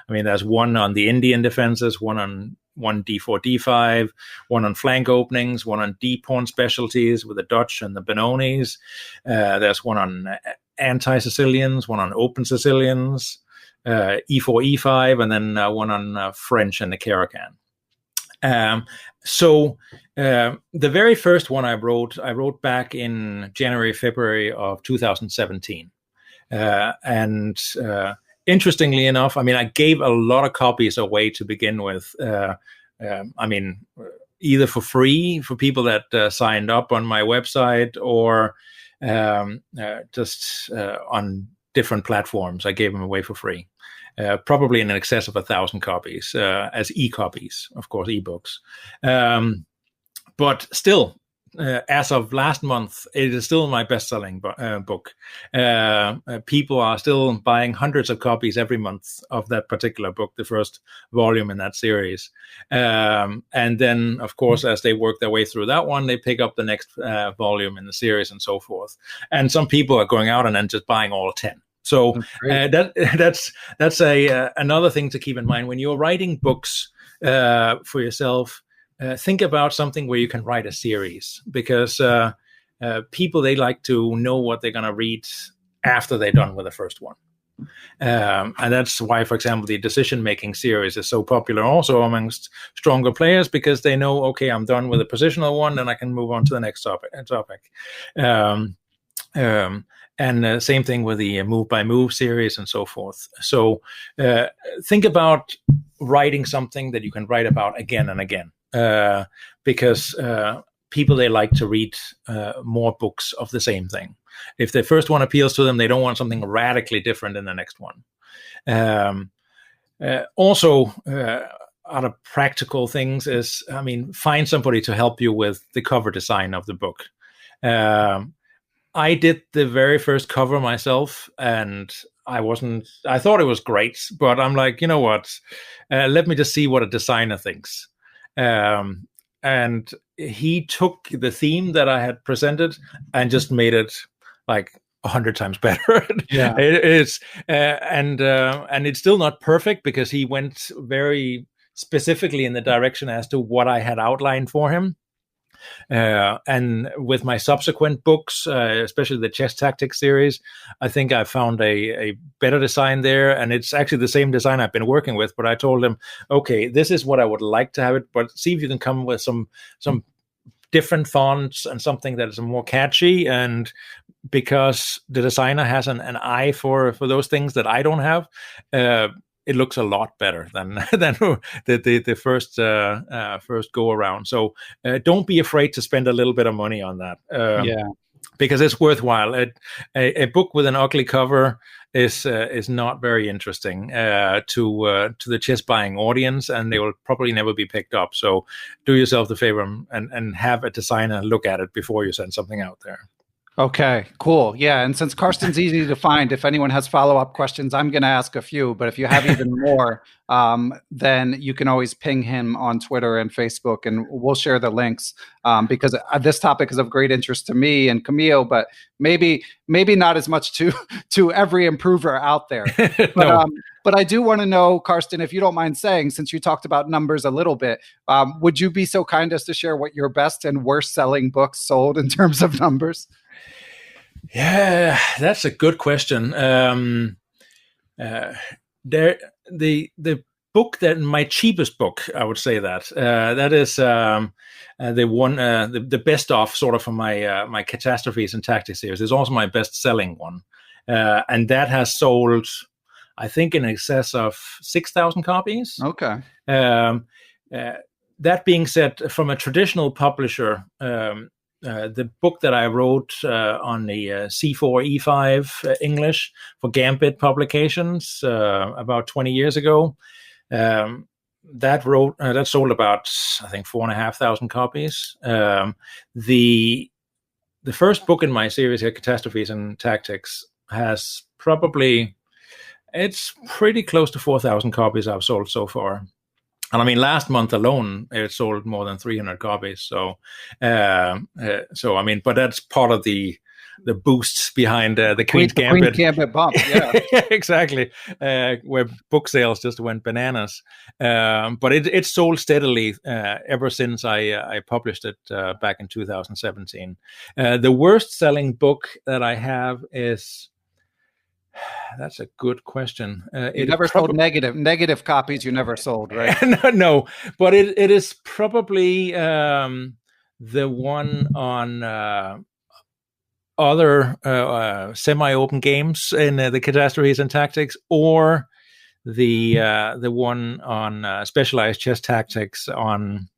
there's one on the Indian defenses, one on 1 d4, d5, one on flank openings, one on d-pawn specialties with the Dutch and the Benonis. There's one on anti-Sicilians, one on open Sicilians. E4, E5, and then one on French and the Caracan. So the very first one I wrote back in January, February of 2017. And interestingly enough, I mean, I gave a lot of copies away to begin with. I mean, either for free for people that signed up on my website, or just on different platforms. I gave them away for free. Probably in excess of 1,000 copies as e-copies, of course, e-books. But still, as of last month, it is still my best-selling book. People are still buying hundreds of copies every month of that particular book, the first volume in that series. And then, of course, as they work their way through that one, they pick up the next volume in the series and so forth. And some people are going out and then just buying all 10. So that's another thing to keep in mind when you're writing books for yourself. Think about something where you can write a series, because people, they like to know what they're going to read after they're done with the first one. And that's why, for example, the decision-making series is so popular also amongst stronger players, because they know, okay, I'm done with the positional one, and I can move on to the next topic. And same thing with the move-by-move series and so forth. So think about writing something that you can write about again and again, because people, they like to read more books of the same thing. If the first one appeals to them, they don't want something radically different in the next one. Also, other practical things is, I mean, find somebody to help you with the cover design of the book. I did the very first cover myself, and I thought it was great, but I'm like, you know what? Let me just see what a designer thinks. And he took the theme that I had presented and just made it like 100 times better. Yeah. It is. And it's still not perfect, because he went very specifically in the direction as to what I had outlined for him. And with my subsequent books, especially the Chess Tactics series, I think I found a better design there. And it's actually the same design I've been working with. But I told him, okay, this is what I would like to have it, but see if you can come with some different fonts and something that is more catchy. And because the designer has an eye for those things that I don't have, it looks a lot better than the first go around. So don't be afraid to spend a little bit of money on that. Because it's worthwhile. A book with an ugly cover is not very interesting to the chess buying audience, and they will probably never be picked up. So do yourself the favor and have a designer look at it before you send something out there. Okay, cool. Yeah. And since Carsten's easy to find, if anyone has follow-up questions, I'm going to ask a few, but if you have even more, then you can always ping him on Twitter and Facebook, and we'll share the links, because this topic is of great interest to me and Camille, but maybe not as much to every improver out there. No. But I do want to know, Carsten, if you don't mind saying, since you talked about numbers a little bit, would you be so kind as to share what your best and worst selling books sold in terms of numbers? Yeah, that's a good question. The book that my cheapest book, I would say that is the one, the best of sort of for my catastrophes and tactics series. Is also my best selling one, and that has sold, I think, in excess of 6,000 copies. Okay. That being said, from a traditional publisher, the book that I wrote on the C4 E5 English for Gambit Publications about 20 years ago, that sold about, I think, 4,500 copies. The first book in my series here, Catastrophes and Tactics, has probably, it's pretty close to 4,000 copies I've sold so far. And I mean, last month alone, it sold more than 300 copies. So I mean, but that's part of the boosts behind the Queen's Gambit. Queen's Gambit bump, yeah. Exactly, where book sales just went bananas. But it sold steadily ever since I published it back in 2017. The worst selling book that I have is, That's a good question. You never sold negative copies. You never sold, right? No, but it is probably the one on other semi-open games in the Catastrophes and Tactics, or the one on specialized chess tactics on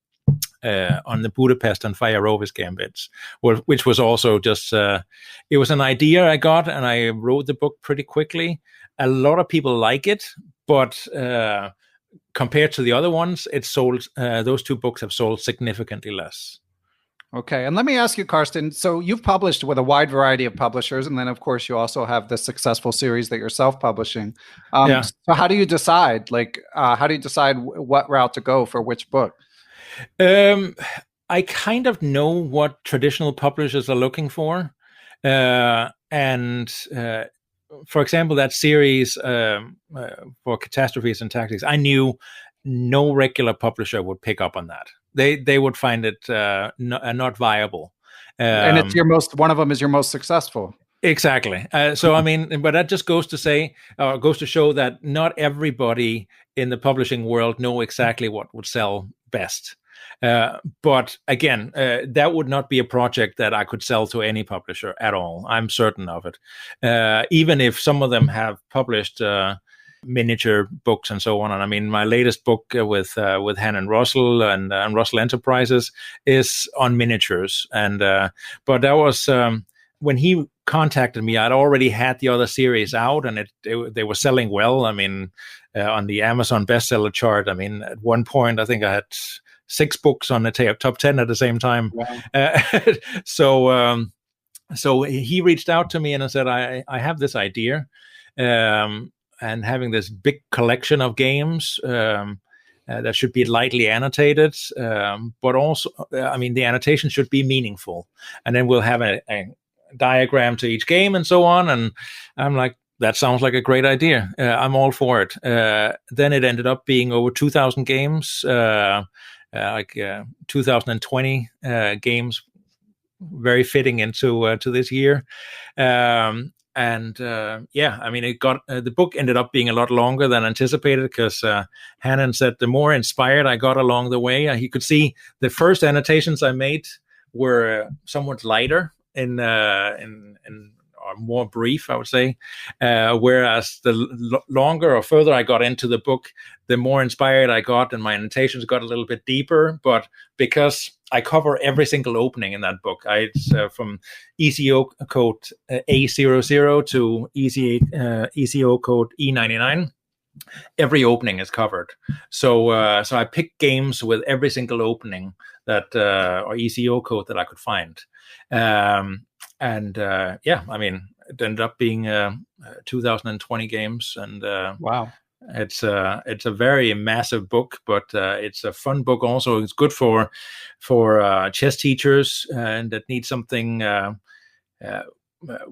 the Budapest and Fierovis gambits, which was also just it was an idea I got, and I wrote the book pretty quickly. A lot of people like it, but compared to the other ones, it sold. Those two books have sold significantly less. Okay, and let me ask you, Carsten. So you've published with a wide variety of publishers, and then of course you also have the successful series that you're self-publishing. Yeah. So how do you decide? How do you decide what route to go for which book? I kind of know what traditional publishers are looking for, and for example, that series for Catastrophes and Tactics, I knew no regular publisher would pick up on that. They would find it not viable. And it's one of them is your most successful. Exactly. So I mean, but that just goes to show that not everybody in the publishing world know exactly what would sell best. But again, that would not be a project that I could sell to any publisher at all. I'm certain of it. Even if some of them have published miniature books and so on. And I mean, my latest book with Heine and Russell and Russell Enterprises is on miniatures. And but that was when he contacted me, I'd already had the other series out, and they were selling well. I mean, on the Amazon bestseller chart, I mean, at one point, I think I had 6 books on the top 10 at the same time. Wow. So he reached out to me and I said, I have this idea, and having this big collection of games that should be lightly annotated, but also, I mean, the annotation should be meaningful. And then we'll have a diagram to each game and so on. And I'm like, that sounds like a great idea. I'm all for it. Then it ended up being over 2,000 games, 2020 games, very fitting into to this year. I mean, it got the book ended up being a lot longer than anticipated because Hannon said the more inspired I got along the way, he could see the first annotations I made were somewhat lighter in or more brief, I would say. Whereas the longer or further I got into the book, the more inspired I got, and my annotations got a little bit deeper. But because I cover every single opening in that book, from ECO code A00 to ECO code E99. Every opening is covered. So I picked games with every single opening that or ECO code that I could find. I mean, it ended up being 2020 games, and wow, it's a very massive book, but it's a fun book also. It's good for chess teachers and that need something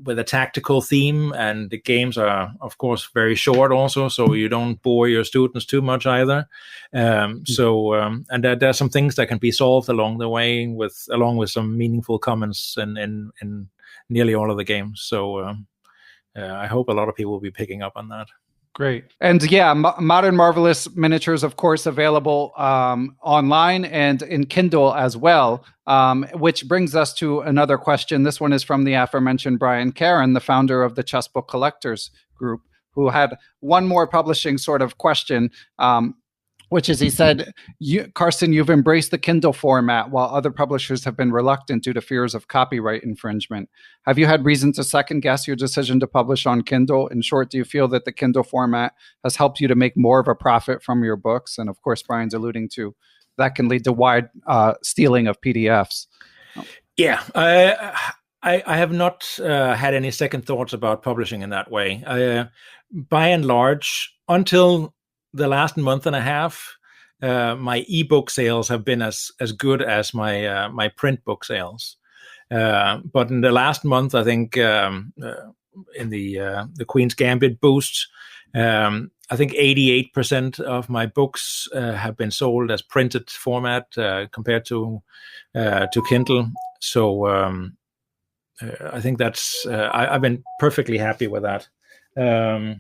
with a tactical theme, and the games are of course very short also, so you don't bore your students too much either. And there's some things that can be solved along the way along with some meaningful comments in nearly all of the games. So I hope a lot of people will be picking up on that. Great. And yeah, Modern Marvelous Miniatures, of course, available online and in Kindle as well, which brings us to another question. This one is from the aforementioned Brian Karen, the founder of the Chessbook Collectors Group, who had one more publishing sort of question, which is, he said, Carsten, you've embraced the Kindle format while other publishers have been reluctant due to fears of copyright infringement. Have you had reason to second guess your decision to publish on Kindle? In short, do you feel that the Kindle format has helped you to make more of a profit from your books? And of course, Brian's alluding to that can lead to wide stealing of PDFs. Yeah, I have not had any second thoughts about publishing in that way. By and large, until the last month and a half, my ebook sales have been as good as my print book sales. But in the last month, I think in the Queen's Gambit boost, I think 88% of my books have been sold as printed format compared to Kindle. So I think that's I've been perfectly happy with that. But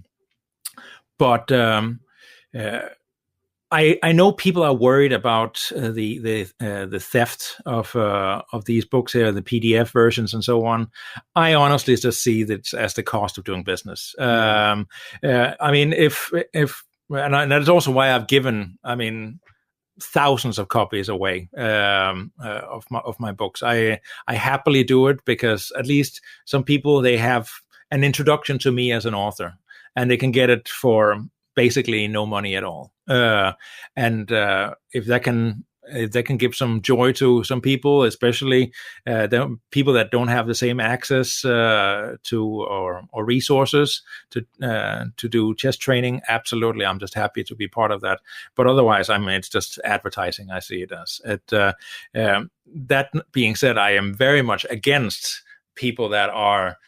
I know people are worried about the theft of these books here, the PDF versions and so on. I honestly just see that as the cost of doing business. I mean, if and that's also why I've given, thousands of copies away of my books. I happily do it because at least some people, they have an introduction to me as an author, and they can get it for basically no money at all. And if that can give some joy to some people, especially the people that don't have the same access to or resources to do chess training, absolutely, I'm just happy to be part of that. But otherwise, it's just advertising. I see it as it. That being said, I am very much against people that are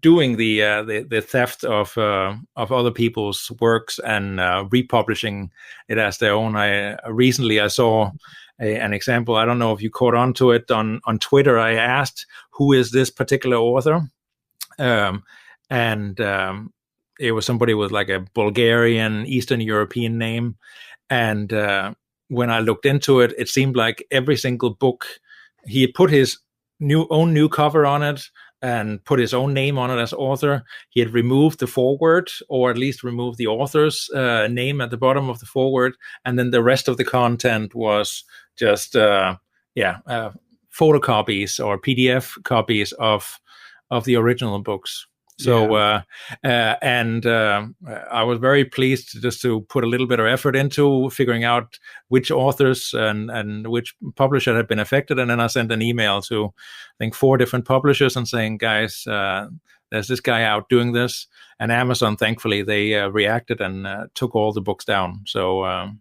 doing the theft of other people's works and republishing it as their own. Recently I saw an example. I don't know if you caught on to it on Twitter. I asked, who is this particular author? And it was somebody with like a Bulgarian, Eastern European name. And when I looked into it, it seemed like every single book, he had put his own new cover on it and put his own name on it as author. He had removed the foreword, or at least removed the author's name at the bottom of the foreword, and then the rest of the content was just photocopies or PDF copies of the original books. So I was very pleased just to put a little bit of effort into figuring out which authors and which publisher had been affected. And then I sent an email to, I think, 4 different publishers and saying, guys, there's this guy out doing this. And Amazon, thankfully, they reacted and took all the books down. So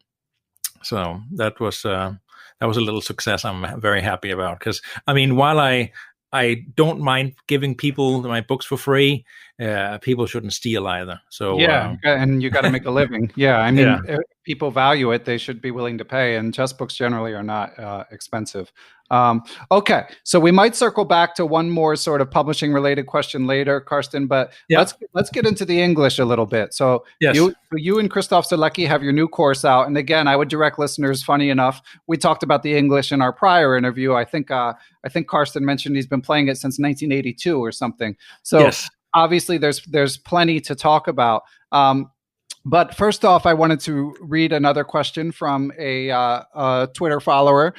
that was a little success I'm very happy about. Because, while I don't mind giving people my books for free, people shouldn't steal either. So and you got to make a living. If people value it, they should be willing to pay, and chess books generally are not expensive. Okay, so we might circle back to one more sort of publishing related question later, Carsten, but let's get into the English a little bit. So you and Christof Sielecki have your new course out, and again, I would direct listeners, funny enough, we talked about the English in our prior interview. I think Carsten mentioned he's been playing it since 1982 or something. So obviously there's plenty to talk about. But first off, I wanted to read another question from a Twitter follower.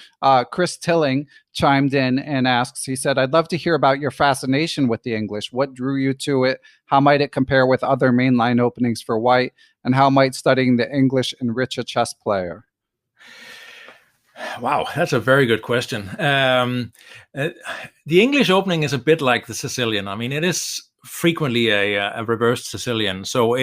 Chris Tilling chimed in and asks, he said, I'd love to hear about your fascination with the English. What drew you to it? How might it compare with other mainline openings for white? And how might studying the English enrich a chess player? Wow, that's a very good question. The English opening is a bit like the Sicilian. It is frequently a reversed Sicilian. So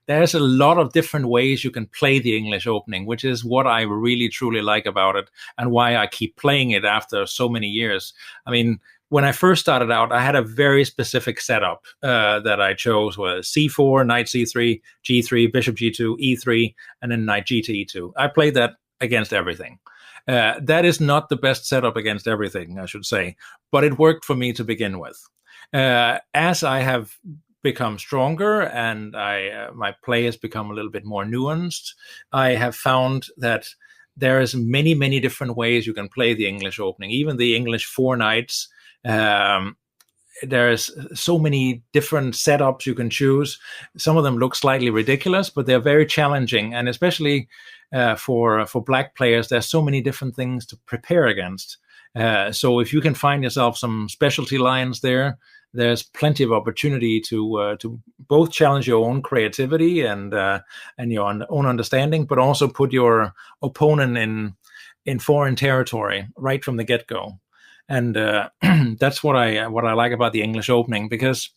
there's a lot of different ways you can play the English opening, which is what I really truly like about it and why I keep playing it after so many years. When I first started out, I had a very specific setup that I chose, was c4, knight c3, g3, bishop g2, e3, and then knight g to e2. I played that against everything. That is not the best setup against everything, I should say, but it worked for me to begin with. As I have become stronger and my play has become a little bit more nuanced, I have found that there is many, many different ways you can play the English opening, even the English 4 knights. There's so many different setups you can choose. Some of them look slightly ridiculous, but they're very challenging. And especially for black players, there's so many different things to prepare against. So if you can find yourself some specialty lines there's plenty of opportunity to both challenge your own creativity and your own understanding, but also put your opponent in foreign territory right from the get-go. And that's what I like about the English opening, because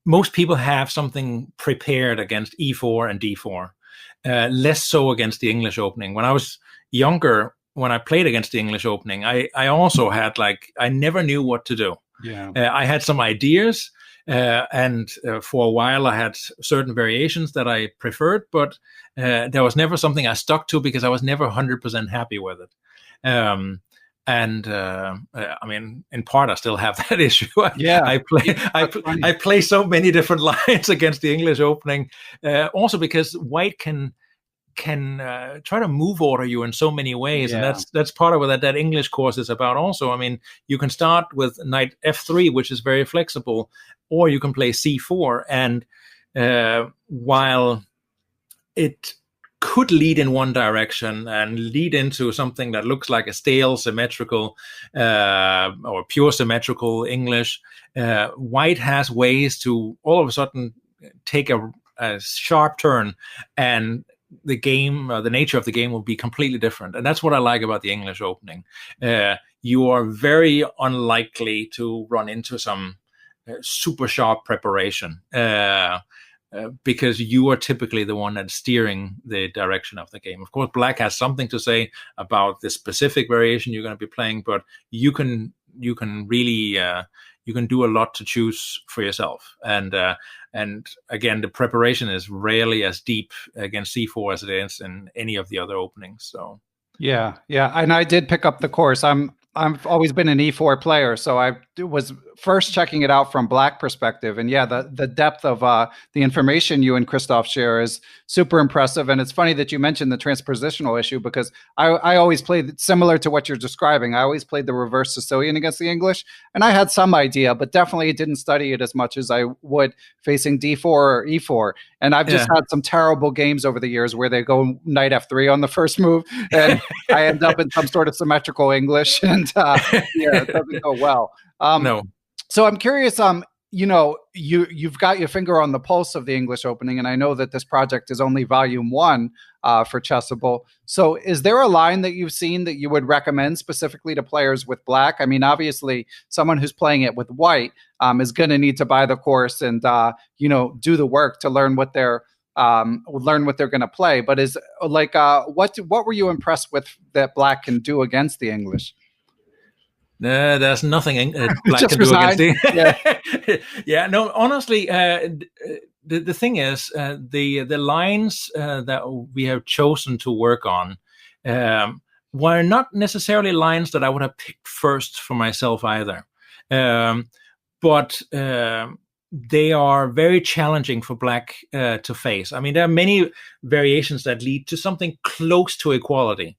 most people have something prepared against e4 and d4, less so against the English opening. When I was younger, when I played against the English opening, I also had I never knew what to do. I had some ideas, and for a while I had certain variations that I preferred, but there was never something I stuck to because I was never 100% happy with it. And I mean, in part, I still have that issue. Yeah, I play so many different lines against the English opening, also because white can try to move order you in so many ways, and that's part of what that English course is about. Also, I mean, you can start with knight f3, which is very flexible, or you can play c4, and while it could lead in one direction and lead into something that looks like a stale symmetrical or pure symmetrical English, white has ways to all of a sudden take a sharp turn, and the game, the nature of the game will be completely different. And that's what I like about the English opening. You are very unlikely to run into some super sharp preparation, because you are typically the one that's steering the direction of the game. Of course, black has something to say about the specific variation you're going to be playing, but you can really you can do a lot to choose for yourself. And again, the preparation is rarely as deep against c4 as it is in any of the other openings. So yeah, and I did pick up the course. I've always been an e4 player, so I was first checking it out from black perspective. And yeah, the depth of the information you and Christof share is super impressive. And it's funny that you mentioned the transpositional issue, because I always played similar to what you're describing. I always played the reverse Sicilian against the English, and I had some idea, but definitely didn't study it as much as I would facing d4 or e4. And I've just had some terrible games over the years where they go knight f3 on the first move, and I end up in some sort of symmetrical English, and it doesn't go well. No. So I'm curious, you've got your finger on the pulse of the English opening, and I know that this project is only volume 1 for Chessable. So is there a line that you've seen that you would recommend specifically to players with black? I mean, obviously, someone who's playing it with white is going to need to buy the course and do the work to learn what they're going to play. But is what were you impressed with that black can do against the English? There's nothing black can do against it. Yeah, no, honestly, the thing is, the lines that we have chosen to work on were not necessarily lines that I would have picked first for myself either. But they are very challenging for black to face. I mean, there are many variations that lead to something close to equality.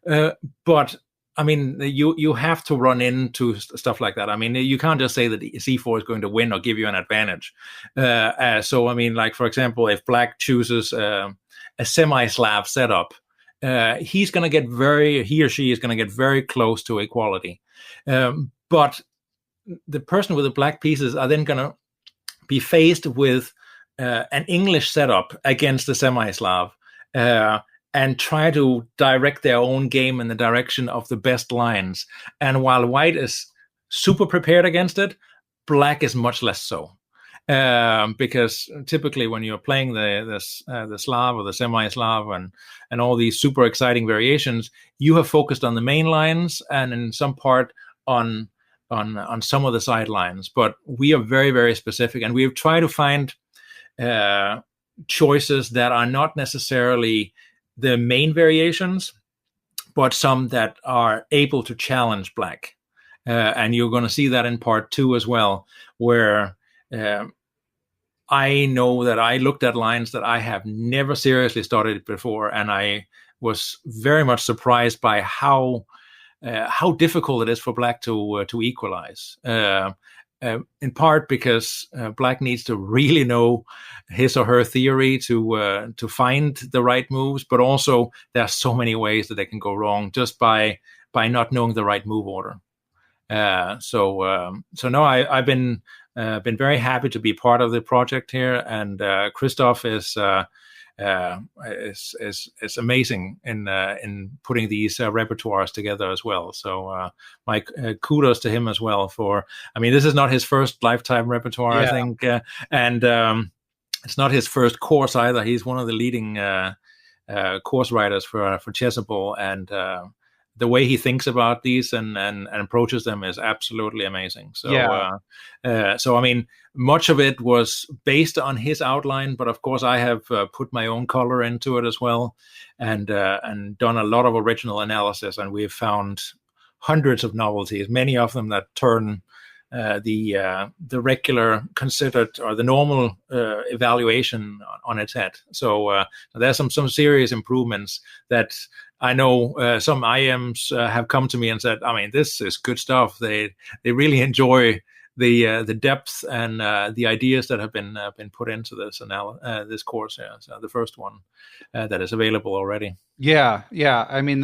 But I mean, you have to run into stuff like that. I mean, you can't just say that c4 is going to win or give you an advantage. So, I mean, like, for example, if black chooses a semi-Slav setup, he or she is going to get very close to equality. But the person with the black pieces are then going to be faced with an English setup against the semi-Slav, and try to direct their own game in the direction of the best lines. And while white is super prepared against it, black is much less so. Because typically when you're playing the Slav or the semi-Slav and all these super exciting variations, you have focused on the main lines and in some part on some of the side lines. But we are very, very specific, and we have tried to find choices that are not necessarily the main variations, but some that are able to challenge black. And you're going to see that in part 2 as well, where I know that I looked at lines that I have never seriously studied before, and I was very much surprised by how difficult it is for black to equalize. In part because black needs to really know his or her theory to find the right moves, but also there are so many ways that they can go wrong just by not knowing the right move order. So no, I've been very happy to be part of the project here, and Christof is amazing in putting these repertoires together as well. So my kudos to him as well I mean, this is not his first Lifetime repertoire, I think, and it's not his first course either. He's one of the leading course writers for Chessable, and the way he thinks about these and approaches them is absolutely amazing. So, so I mean, much of it was based on his outline, but of course I have put my own color into it as well, and done a lot of original analysis, and we've found hundreds of novelties, many of them that turn the regular considered or the normal evaluation on its head. So there's some serious improvements that I know some IMs have come to me and said, I mean, this is good stuff. They really enjoy the depth and the ideas that have been put into this course here. So the first one that is available already. Yeah. I mean,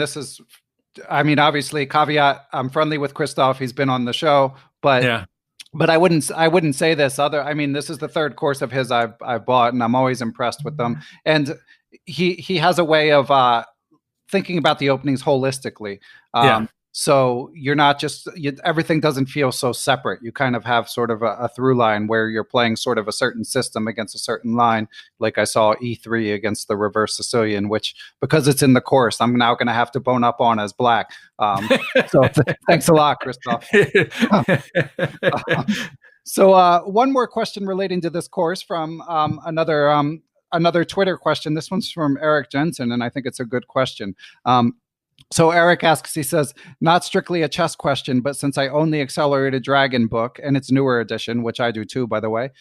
obviously, caveat, I'm friendly with Christof. He's been on the show, but yeah. But I wouldn't say this other. I mean, this is the third course of his I've bought, and I'm always impressed with them. And he has a way of thinking about the openings holistically. So you're not just everything doesn't feel so separate. You kind of have sort of a through line where you're playing sort of a certain system against a certain line. Like I saw E3 against the reverse Sicilian, which because it's in the course, I'm now going to have to bone up on as black. So thanks a lot, Christof. So one more question relating to this course from another Twitter question. This one's from Eric Jensen, and I think it's a good question. So Eric asks, he says, not strictly a chess question, but since I own the Accelerated Dragon book and its newer edition, which I do too, by the way,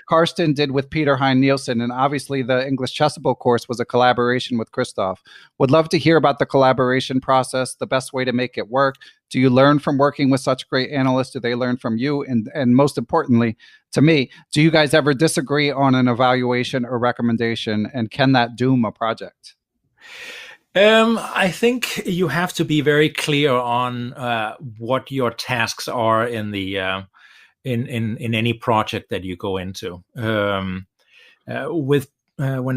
Carsten did with Peter Heine Nielsen, and obviously the English Chessable course was a collaboration with Christof. Would love to hear about the collaboration process, the best way to make it work. Do you learn from working with such great analysts? Do they learn from you? And most importantly, to me, do you guys ever disagree on an evaluation or recommendation, and can that doom a project? I think you have to be very clear on what your tasks are in the in any project that you go into. When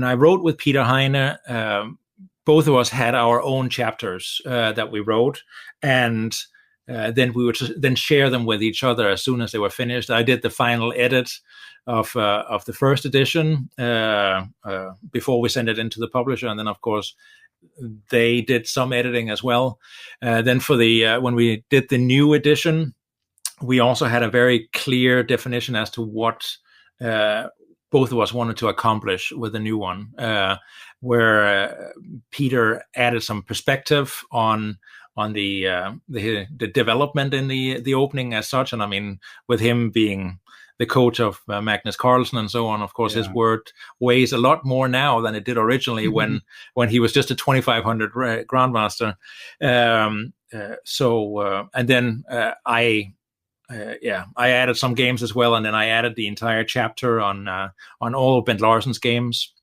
I wrote with Peter Heine, both of us had our own chapters that we wrote, and then we would then share them with each other as soon as they were finished. I did the final edit of the first edition before we sent it into the publisher, and then of course they did some editing as well. Then for the when we did the new edition, we also had a very clear definition as to what both of us wanted to accomplish with the new one, where Peter added some perspective on the development in the opening as such. And I mean, with him being the coach of Magnus Carlsen and so on, of course, his word weighs a lot more now than it did originally when he was just a 2500 grandmaster. And then I added some games as well, and then I added the entire chapter on all of Bent Larsen's games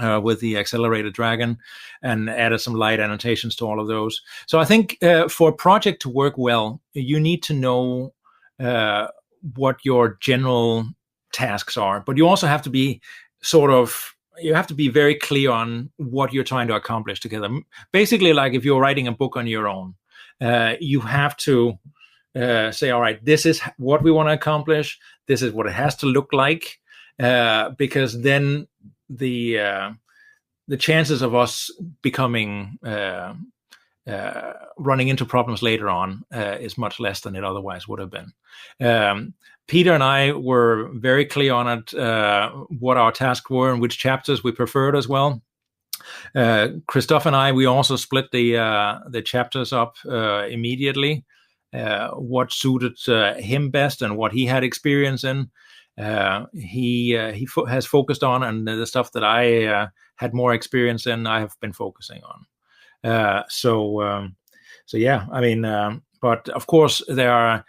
with the Accelerated Dragon, and added some light annotations to all of those. So I think for a project to work well, you need to know what your general tasks are, but you also have to be very clear on what you're trying to accomplish together. Basically, like if you're writing a book on your own, you have to say, all right, this is what we want to accomplish. This is what it has to look like, because then the chances of us becoming running into problems later on is much less than it otherwise would have been. Peter and I were very clear on it, what our tasks were and which chapters we preferred as well. Christof and I, we also split the chapters up immediately, what suited him best and what he had experience in. He has focused on, and the stuff that I had more experience in, I have been focusing on. So yeah, I mean, but of course there are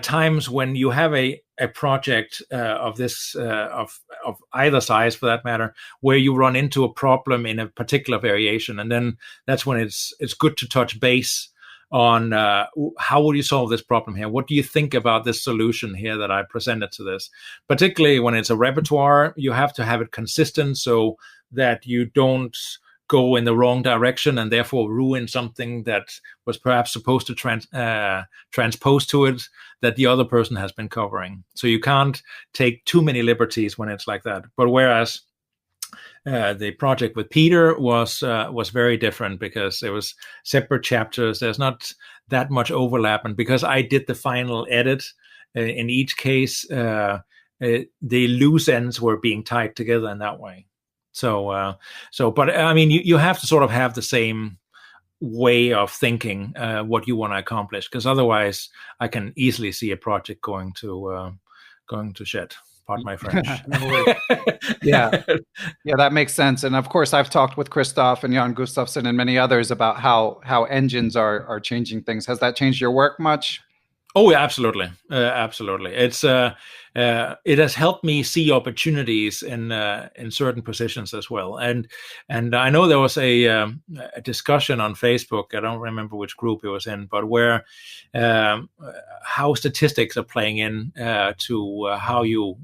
times when you have a project of this of either size, for that matter, where you run into a problem in a particular variation, and then that's when it's good to touch base on how would you solve this problem here? What do you think about this solution here that I presented to this? Particularly when it's a repertoire, you have to have it consistent so that you don't go in the wrong direction and therefore ruin something that was perhaps supposed to transpose to it that the other person has been covering. So you can't take too many liberties when it's like that. But whereas the project with Peter was very different because it was separate chapters. There's not that much overlap, and because I did the final edit in each case, the loose ends were being tied together in that way. So, but I mean, you have to sort of have the same way of thinking what you want to accomplish, because otherwise I can easily see a project going to shit. Pardon my French. Yeah, that makes sense. And of course, I've talked with Christof and Jan Gustafsson and many others about how engines are changing things. Has that changed your work much? Oh, yeah, absolutely, absolutely. It has helped me see opportunities in certain positions as well. And I know there was a discussion on Facebook. I don't remember which group it was in, but where how statistics are playing in to how you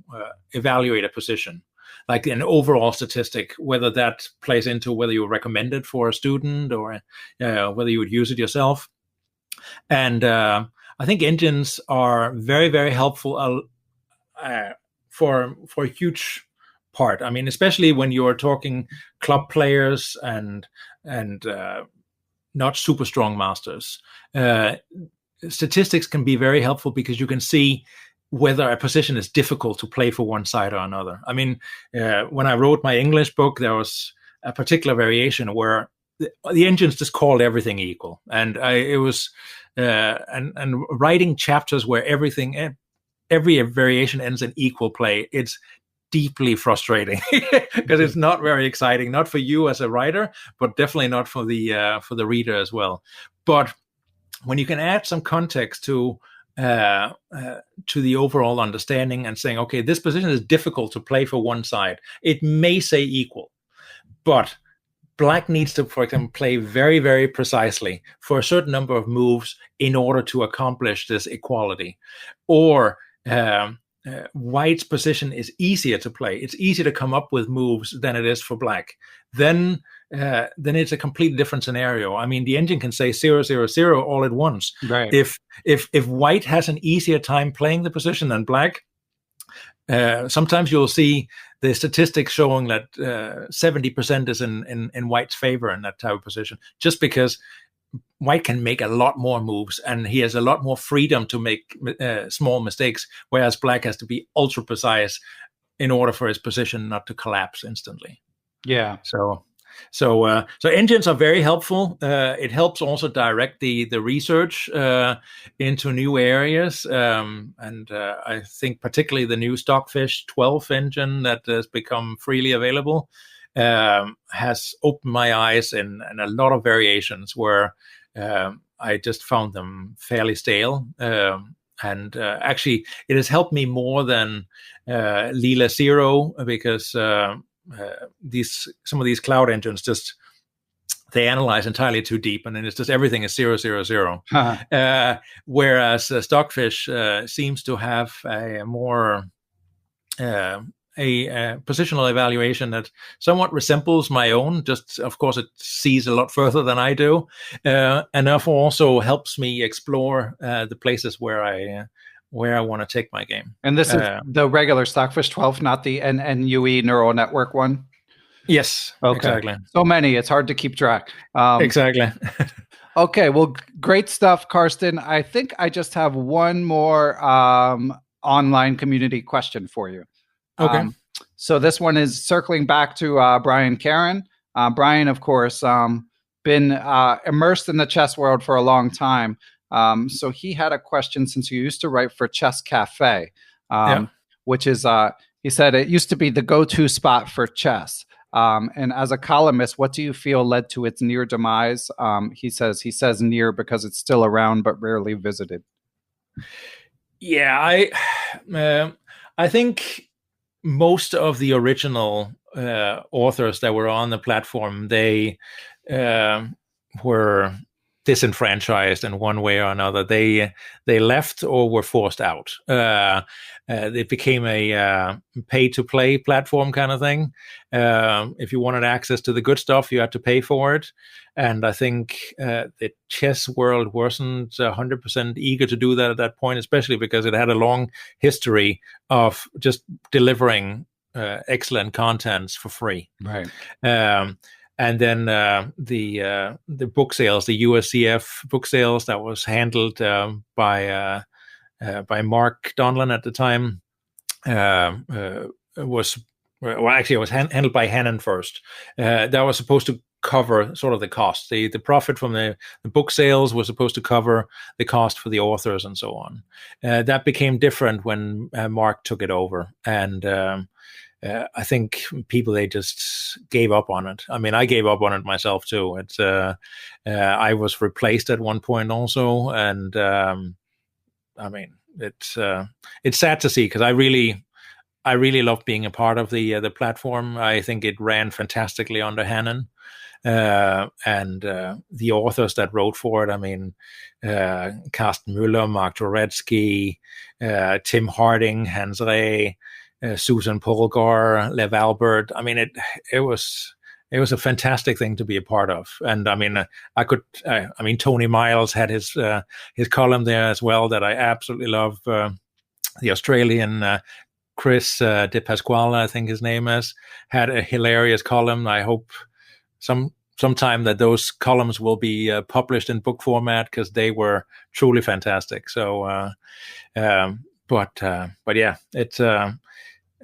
evaluate a position, like an overall statistic, whether that plays into whether you recommend it for a student or whether you would use it yourself. And I think engines are very, very helpful for a huge part. I mean, especially when you're talking club players and not super strong masters. Statistics can be very helpful because you can see whether a position is difficult to play for one side or another. I mean, when I wrote my English book, there was a particular variation where the engines just called everything equal, and it was and writing chapters where every variation ends in equal play. It's deeply frustrating because it's not very exciting, not for you as a writer, but definitely not for the reader as well. But when you can add some context to the overall understanding and saying, okay, this position is difficult to play for one side, it may say equal, but Black needs to, for example, play very, very precisely for a certain number of moves in order to accomplish this equality. Or White's position is easier to play. It's easier to come up with moves than it is for Black. Then it's a completely different scenario. I mean, the engine can say 0-0-0 all at once. Right. If White has an easier time playing the position than Black, sometimes you'll see the statistics showing that 70% is in White's favor in that type of position, just because White can make a lot more moves and he has a lot more freedom to make small mistakes, whereas Black has to be ultra precise in order for his position not to collapse instantly. Yeah. So engines are very helpful. It helps also direct the research into new areas, and I think particularly the new Stockfish 12 engine that has become freely available has opened my eyes in a lot of variations where I just found them fairly stale. And actually, it has helped me more than Lila Zero, because some of these cloud engines they analyze entirely too deep, and then it's just everything is 0-0-0. Uh-huh. Whereas Stockfish seems to have a more a positional evaluation that somewhat resembles my own. Just, of course, it sees a lot further than I do, and therefore also helps me explore the places where I want to take my game. And this is the regular Stockfish 12, not the NNUE neural network one? Yes, okay. Exactly. So many, it's hard to keep track. Exactly. Okay, well, great stuff, Carsten. I think I just have one more online community question for you. Okay. So this one is circling back to Brian Karen. Brian, of course, been immersed in the chess world for a long time. So he had a question, since he used to write for Chess Cafe, which is, he said it used to be the go-to spot for chess. And as a columnist, what do you feel led to its near demise? He says near because it's still around but rarely visited. Yeah, I think most of the original authors that were on the platform, they were disenfranchised in one way or another. They left or were forced out. It became a pay-to-play platform kind of thing. If you wanted access to the good stuff, you had to pay for it. And I think the chess world wasn't 100% eager to do that at that point, especially because it had a long history of just delivering excellent contents for free. Right. And then the book sales, the USCF book sales, that was handled by Mark Donlan at the time, it was handled by Heine first. That was supposed to cover sort of the cost. The profit from the book sales was supposed to cover the cost for the authors and so on. That became different when Mark took it over, and I think people, they just gave up on it. I mean, I gave up on it myself too. It's I was replaced at one point also, and I mean, it's sad to see, because I really love being a part of the platform. I think it ran fantastically under Heine. And the authors that wrote for it, I mean, Carsten Müller, Mark Dvoretsky, Tim Harding, Hans Reh, Susan Polgar, Lev Albert. I mean, it was a fantastic thing to be a part of. And I mean, Tony Miles had his column there as well that I absolutely love. The Australian Chris De Pasquale, I think his name is, had a hilarious column. I hope sometime that those columns will be published in book format, because they were truly fantastic. So, but yeah, it's.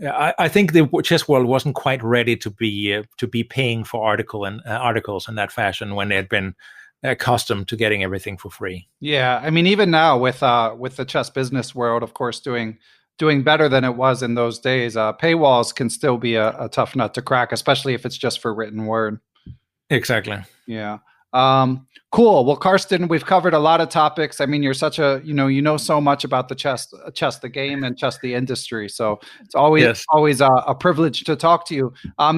I think the chess world wasn't quite ready to be paying for articles in that fashion when they had been accustomed to getting everything for free. Yeah, I mean, even now with the chess business world, of course, doing better than it was in those days, paywalls can still be a tough nut to crack, especially if it's just for written word. Exactly. Yeah. Cool. Well, Carsten, we've covered a lot of topics. I mean, you're such a, you know so much about the chess, the game, and chess, the industry. So it's always a privilege to talk to you. Are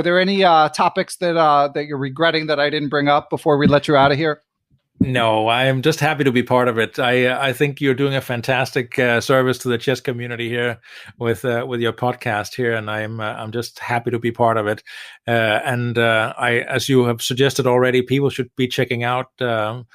there any topics that you're regretting that I didn't bring up before we let you out of here? No, I am just happy to be part of it. I think you're doing a fantastic service to the chess community here with your podcast here, and I'm just happy to be part of it. And as you have suggested already, people should be checking out on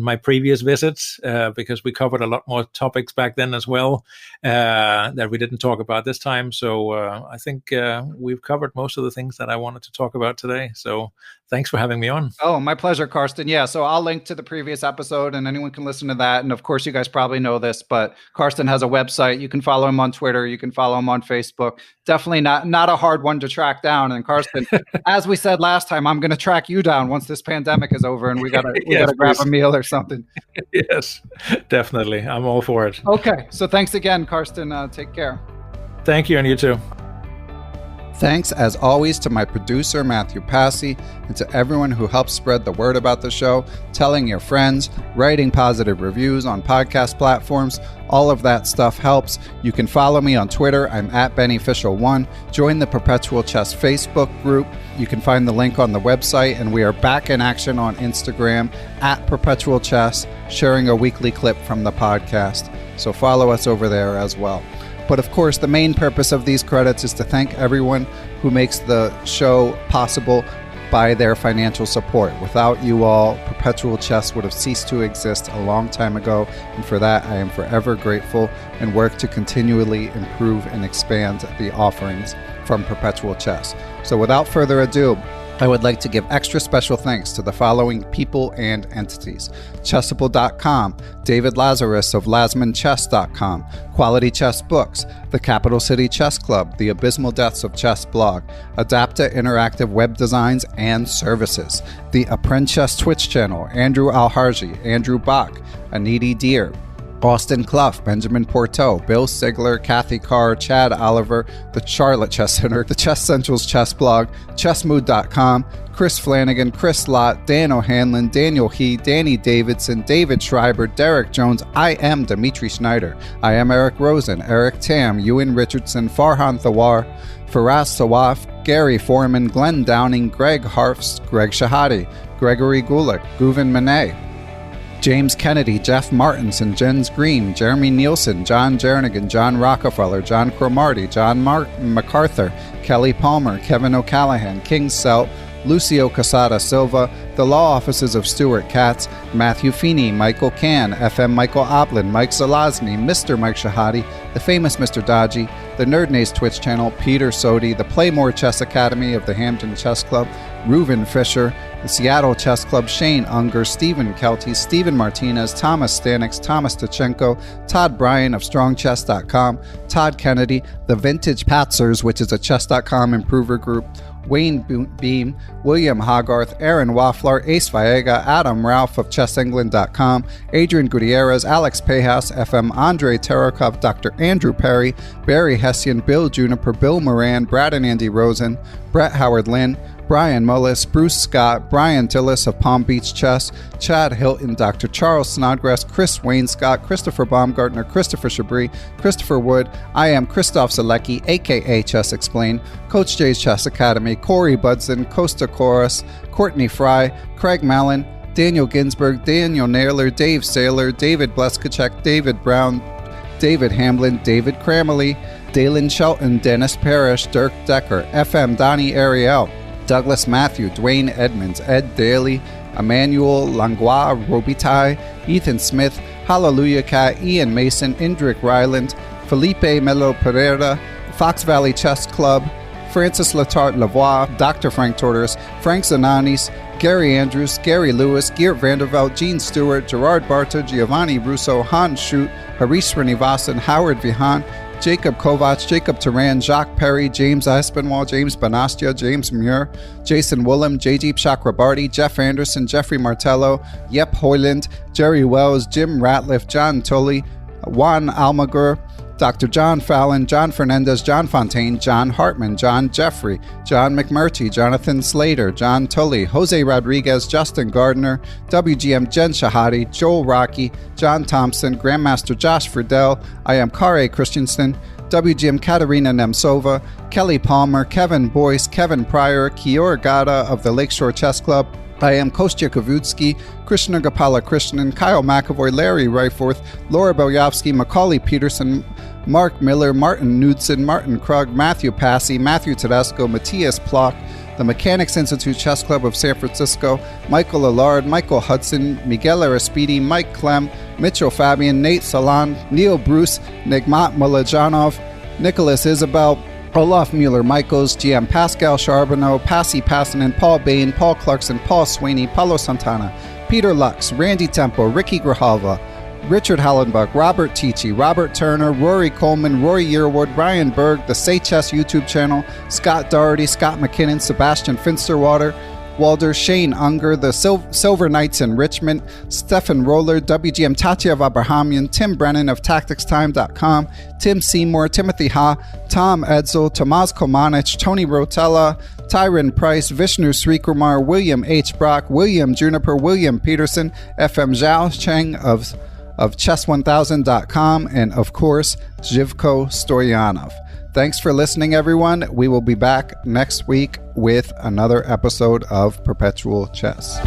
my previous visits, because we covered a lot more topics back then as well that we didn't talk about this time. So I think we've covered most of the things that I wanted to talk about today. So thanks for having me on. Oh, my pleasure, Carsten. Yeah, so I'll link to the previous episode and anyone can listen to that. And of course, you guys probably know this, but Carsten has a website. You can follow him on Twitter. You can follow him on Facebook. Definitely not a hard one to track down. And Carsten, as we said last time, I'm going to track you down once this pandemic is over and we got to grab a meal or something. Yes, definitely. I'm all for it. Okay. So thanks again, Carsten. Take care. Thank you. And you too. Thanks, as always, to my producer, Matthew Passy, and to everyone who helps spread the word about the show, telling your friends, writing positive reviews on podcast platforms. All of that stuff helps. You can follow me on Twitter. I'm at BennyFisher1. Join the Perpetual Chess Facebook group. You can find the link on the website, and we are back in action on Instagram at Perpetual Chess, sharing a weekly clip from the podcast. So follow us over there as well. But of course, the main purpose of these credits is to thank everyone who makes the show possible by their financial support. Without you all, Perpetual Chess would have ceased to exist a long time ago, and for that I am forever grateful and work to continually improve and expand the offerings from Perpetual Chess. So without further ado, I would like to give extra special thanks to the following people and entities: Chessable.com, David Lazarus of LazmanChess.com, Quality Chess Books, the Capital City Chess Club, the Abysmal Deaths of Chess blog, Adapta Interactive Web Designs and Services, the Apprentice Twitch channel, Andrew Alharji, Andrew Bach, Aniti Deer, Austin Clough, Benjamin Porteau, Bill Sigler, Kathy Carr, Chad Oliver, the Charlotte Chess Center, the Chess Central's chess blog, chessmood.com, Chris Flanagan, Chris Lott, Dan O'Hanlon, Daniel He, Danny Davidson, David Schreiber, Derek Jones. I am Dimitri Schneider. I am Eric Rosen, Eric Tam, Ewan Richardson, Farhan Thawar, Faraz Sawaf, Gary Foreman, Glenn Downing, Greg Harfst, Greg Shahadi, Gregory Gulick, Guven Manet, James Kennedy, Jeff Martinson, Jens Green, Jeremy Nielsen, John Jernigan, John Rockefeller, John Cromartie, John MacArthur, Kelly Palmer, Kevin O'Callahan, King Selt, Lucio Casada Silva, the law offices of Stuart Katz, Matthew Feeney, Michael Cann, FM Michael Oplin, Mike Zelazny, Mr. Mike Shahadi, the famous Mr. Dodgy, the Nerdnaze Twitch channel, Peter Sodi, the Playmore Chess Academy of the Hampton Chess Club, Reuven Fisher, the Seattle Chess Club, Shane Unger, Stephen Kelty, Stephen Martinez, Thomas Stanix, Thomas Tachenko, Todd Bryan of StrongChess.com, Todd Kennedy, the Vintage Patzers, which is a Chess.com improver group, Wayne Beam, William Hogarth, Aaron Waffler, Ace Viega, Adam Ralph of ChessEngland.com, Adrian Gutierrez, Alex Payhouse, FM, Andre Terakov, Dr. Andrew Perry, Barry Hessian, Bill Juniper, Bill Moran, Brad and Andy Rosen, Brett Howard Lynn, Brian Mullis, Bruce Scott, Brian Tillis of Palm Beach Chess, Chad Hilton, Dr. Charles Snodgrass, Chris Wainscott, Christopher Baumgartner, Christopher Chabris, Christopher Wood, I am Christof Sielecki, aka Chess Explained, Coach J's Chess Academy, Corey Budson, Costa Chorus, Courtney Fry, Craig Mallon, Daniel Ginsberg, Daniel Naylor, Dave Saylor, David Bleskacek, David Brown, David Hamlin, David Cramley, Dalen Shelton, Dennis Parrish, Dirk Decker, FM Donnie Ariel, Douglas Matthew, Dwayne Edmonds, Ed Daly, Emmanuel Langlois Robitaille, Ethan Smith, Hallelujah Cat, Ian Mason, Indrick Ryland, Felipe Melo Pereira, Fox Valley Chess Club, Francis Latarte Lavoie, Dr. Frank Torres, Frank Zananis, Gary Andrews, Gary Lewis, Geert Vanderveld, Gene Stewart, Gerard Barta, Giovanni Russo, Hans Schut, Harish Srinivasan, Howard Vihan, Jacob Kovacs, Jacob Turan, Jacques Perry, James Aspinwall, James Bonastia, James Muir, Jason Willem, J.G. Chakrabarty, Jeff Anderson, Jeffrey Martello, Yep Hoyland, Jerry Wells, Jim Ratliff, John Tully, Juan Almagur, Dr. John Fallon, John Fernandez, John Fontaine, John Hartman, John Jeffrey, John McMurtry, Jonathan Slater, John Tully, Jose Rodriguez, Justin Gardner, WGM Jen Shahadi, Joel Rocky, John Thompson, Grandmaster Josh Friedel, I am Kare Christensen, WGM Katerina Nemtsova, Kelly Palmer, Kevin Boyce, Kevin Pryor, Kiora Gata of the Lakeshore Chess Club, I am Kostya Kavutsky, Krishna Gopala Krishnan, Kyle McAvoy, Larry Ryforth, Laura Belyovsky, Macaulay Peterson, Mark Miller, Martin Knudsen, Martin Krug, Matthew Passy, Matthew Tedesco, Matthias Plock, the Mechanics Institute Chess Club of San Francisco, Michael Allard, Michael Hudson, Miguel Aristide, Mike Clem, Mitchell Fabian, Nate Salon, Neil Bruce, Nigmat Mulajanov, Nicholas Isabel, Olaf Mueller-Michaels, GM Pascal Charbonneau, Passy Passanen, Paul Bain, Paul Clarkson, Paul Sweeney, Paulo Santana, Peter Lux, Randy Tempo, Ricky Grijalva, Richard Hallenbuck, Robert Tichy, Robert Turner, Rory Coleman, Roy Yearwood, Brian Berg, the Say Chess YouTube channel, Scott Doherty, Scott McKinnon, Sebastian Finsterwater, Walder, Shane Unger, the Silver Knights in Richmond, Stefan Roller, WGM Tatyev Abrahamian, Tim Brennan of TacticsTime.com, Tim Seymour, Timothy Ha, Tom Edsel, Tomas Komanich, Tony Rotella, Tyron Price, Vishnu Srikumar, William H. Brock, William Juniper, William Peterson, FM Zhao Cheng of Chess1000.com, and of course, Zhivko Stoyanov. Thanks for listening, everyone. We will be back next week with another episode of Perpetual Chess.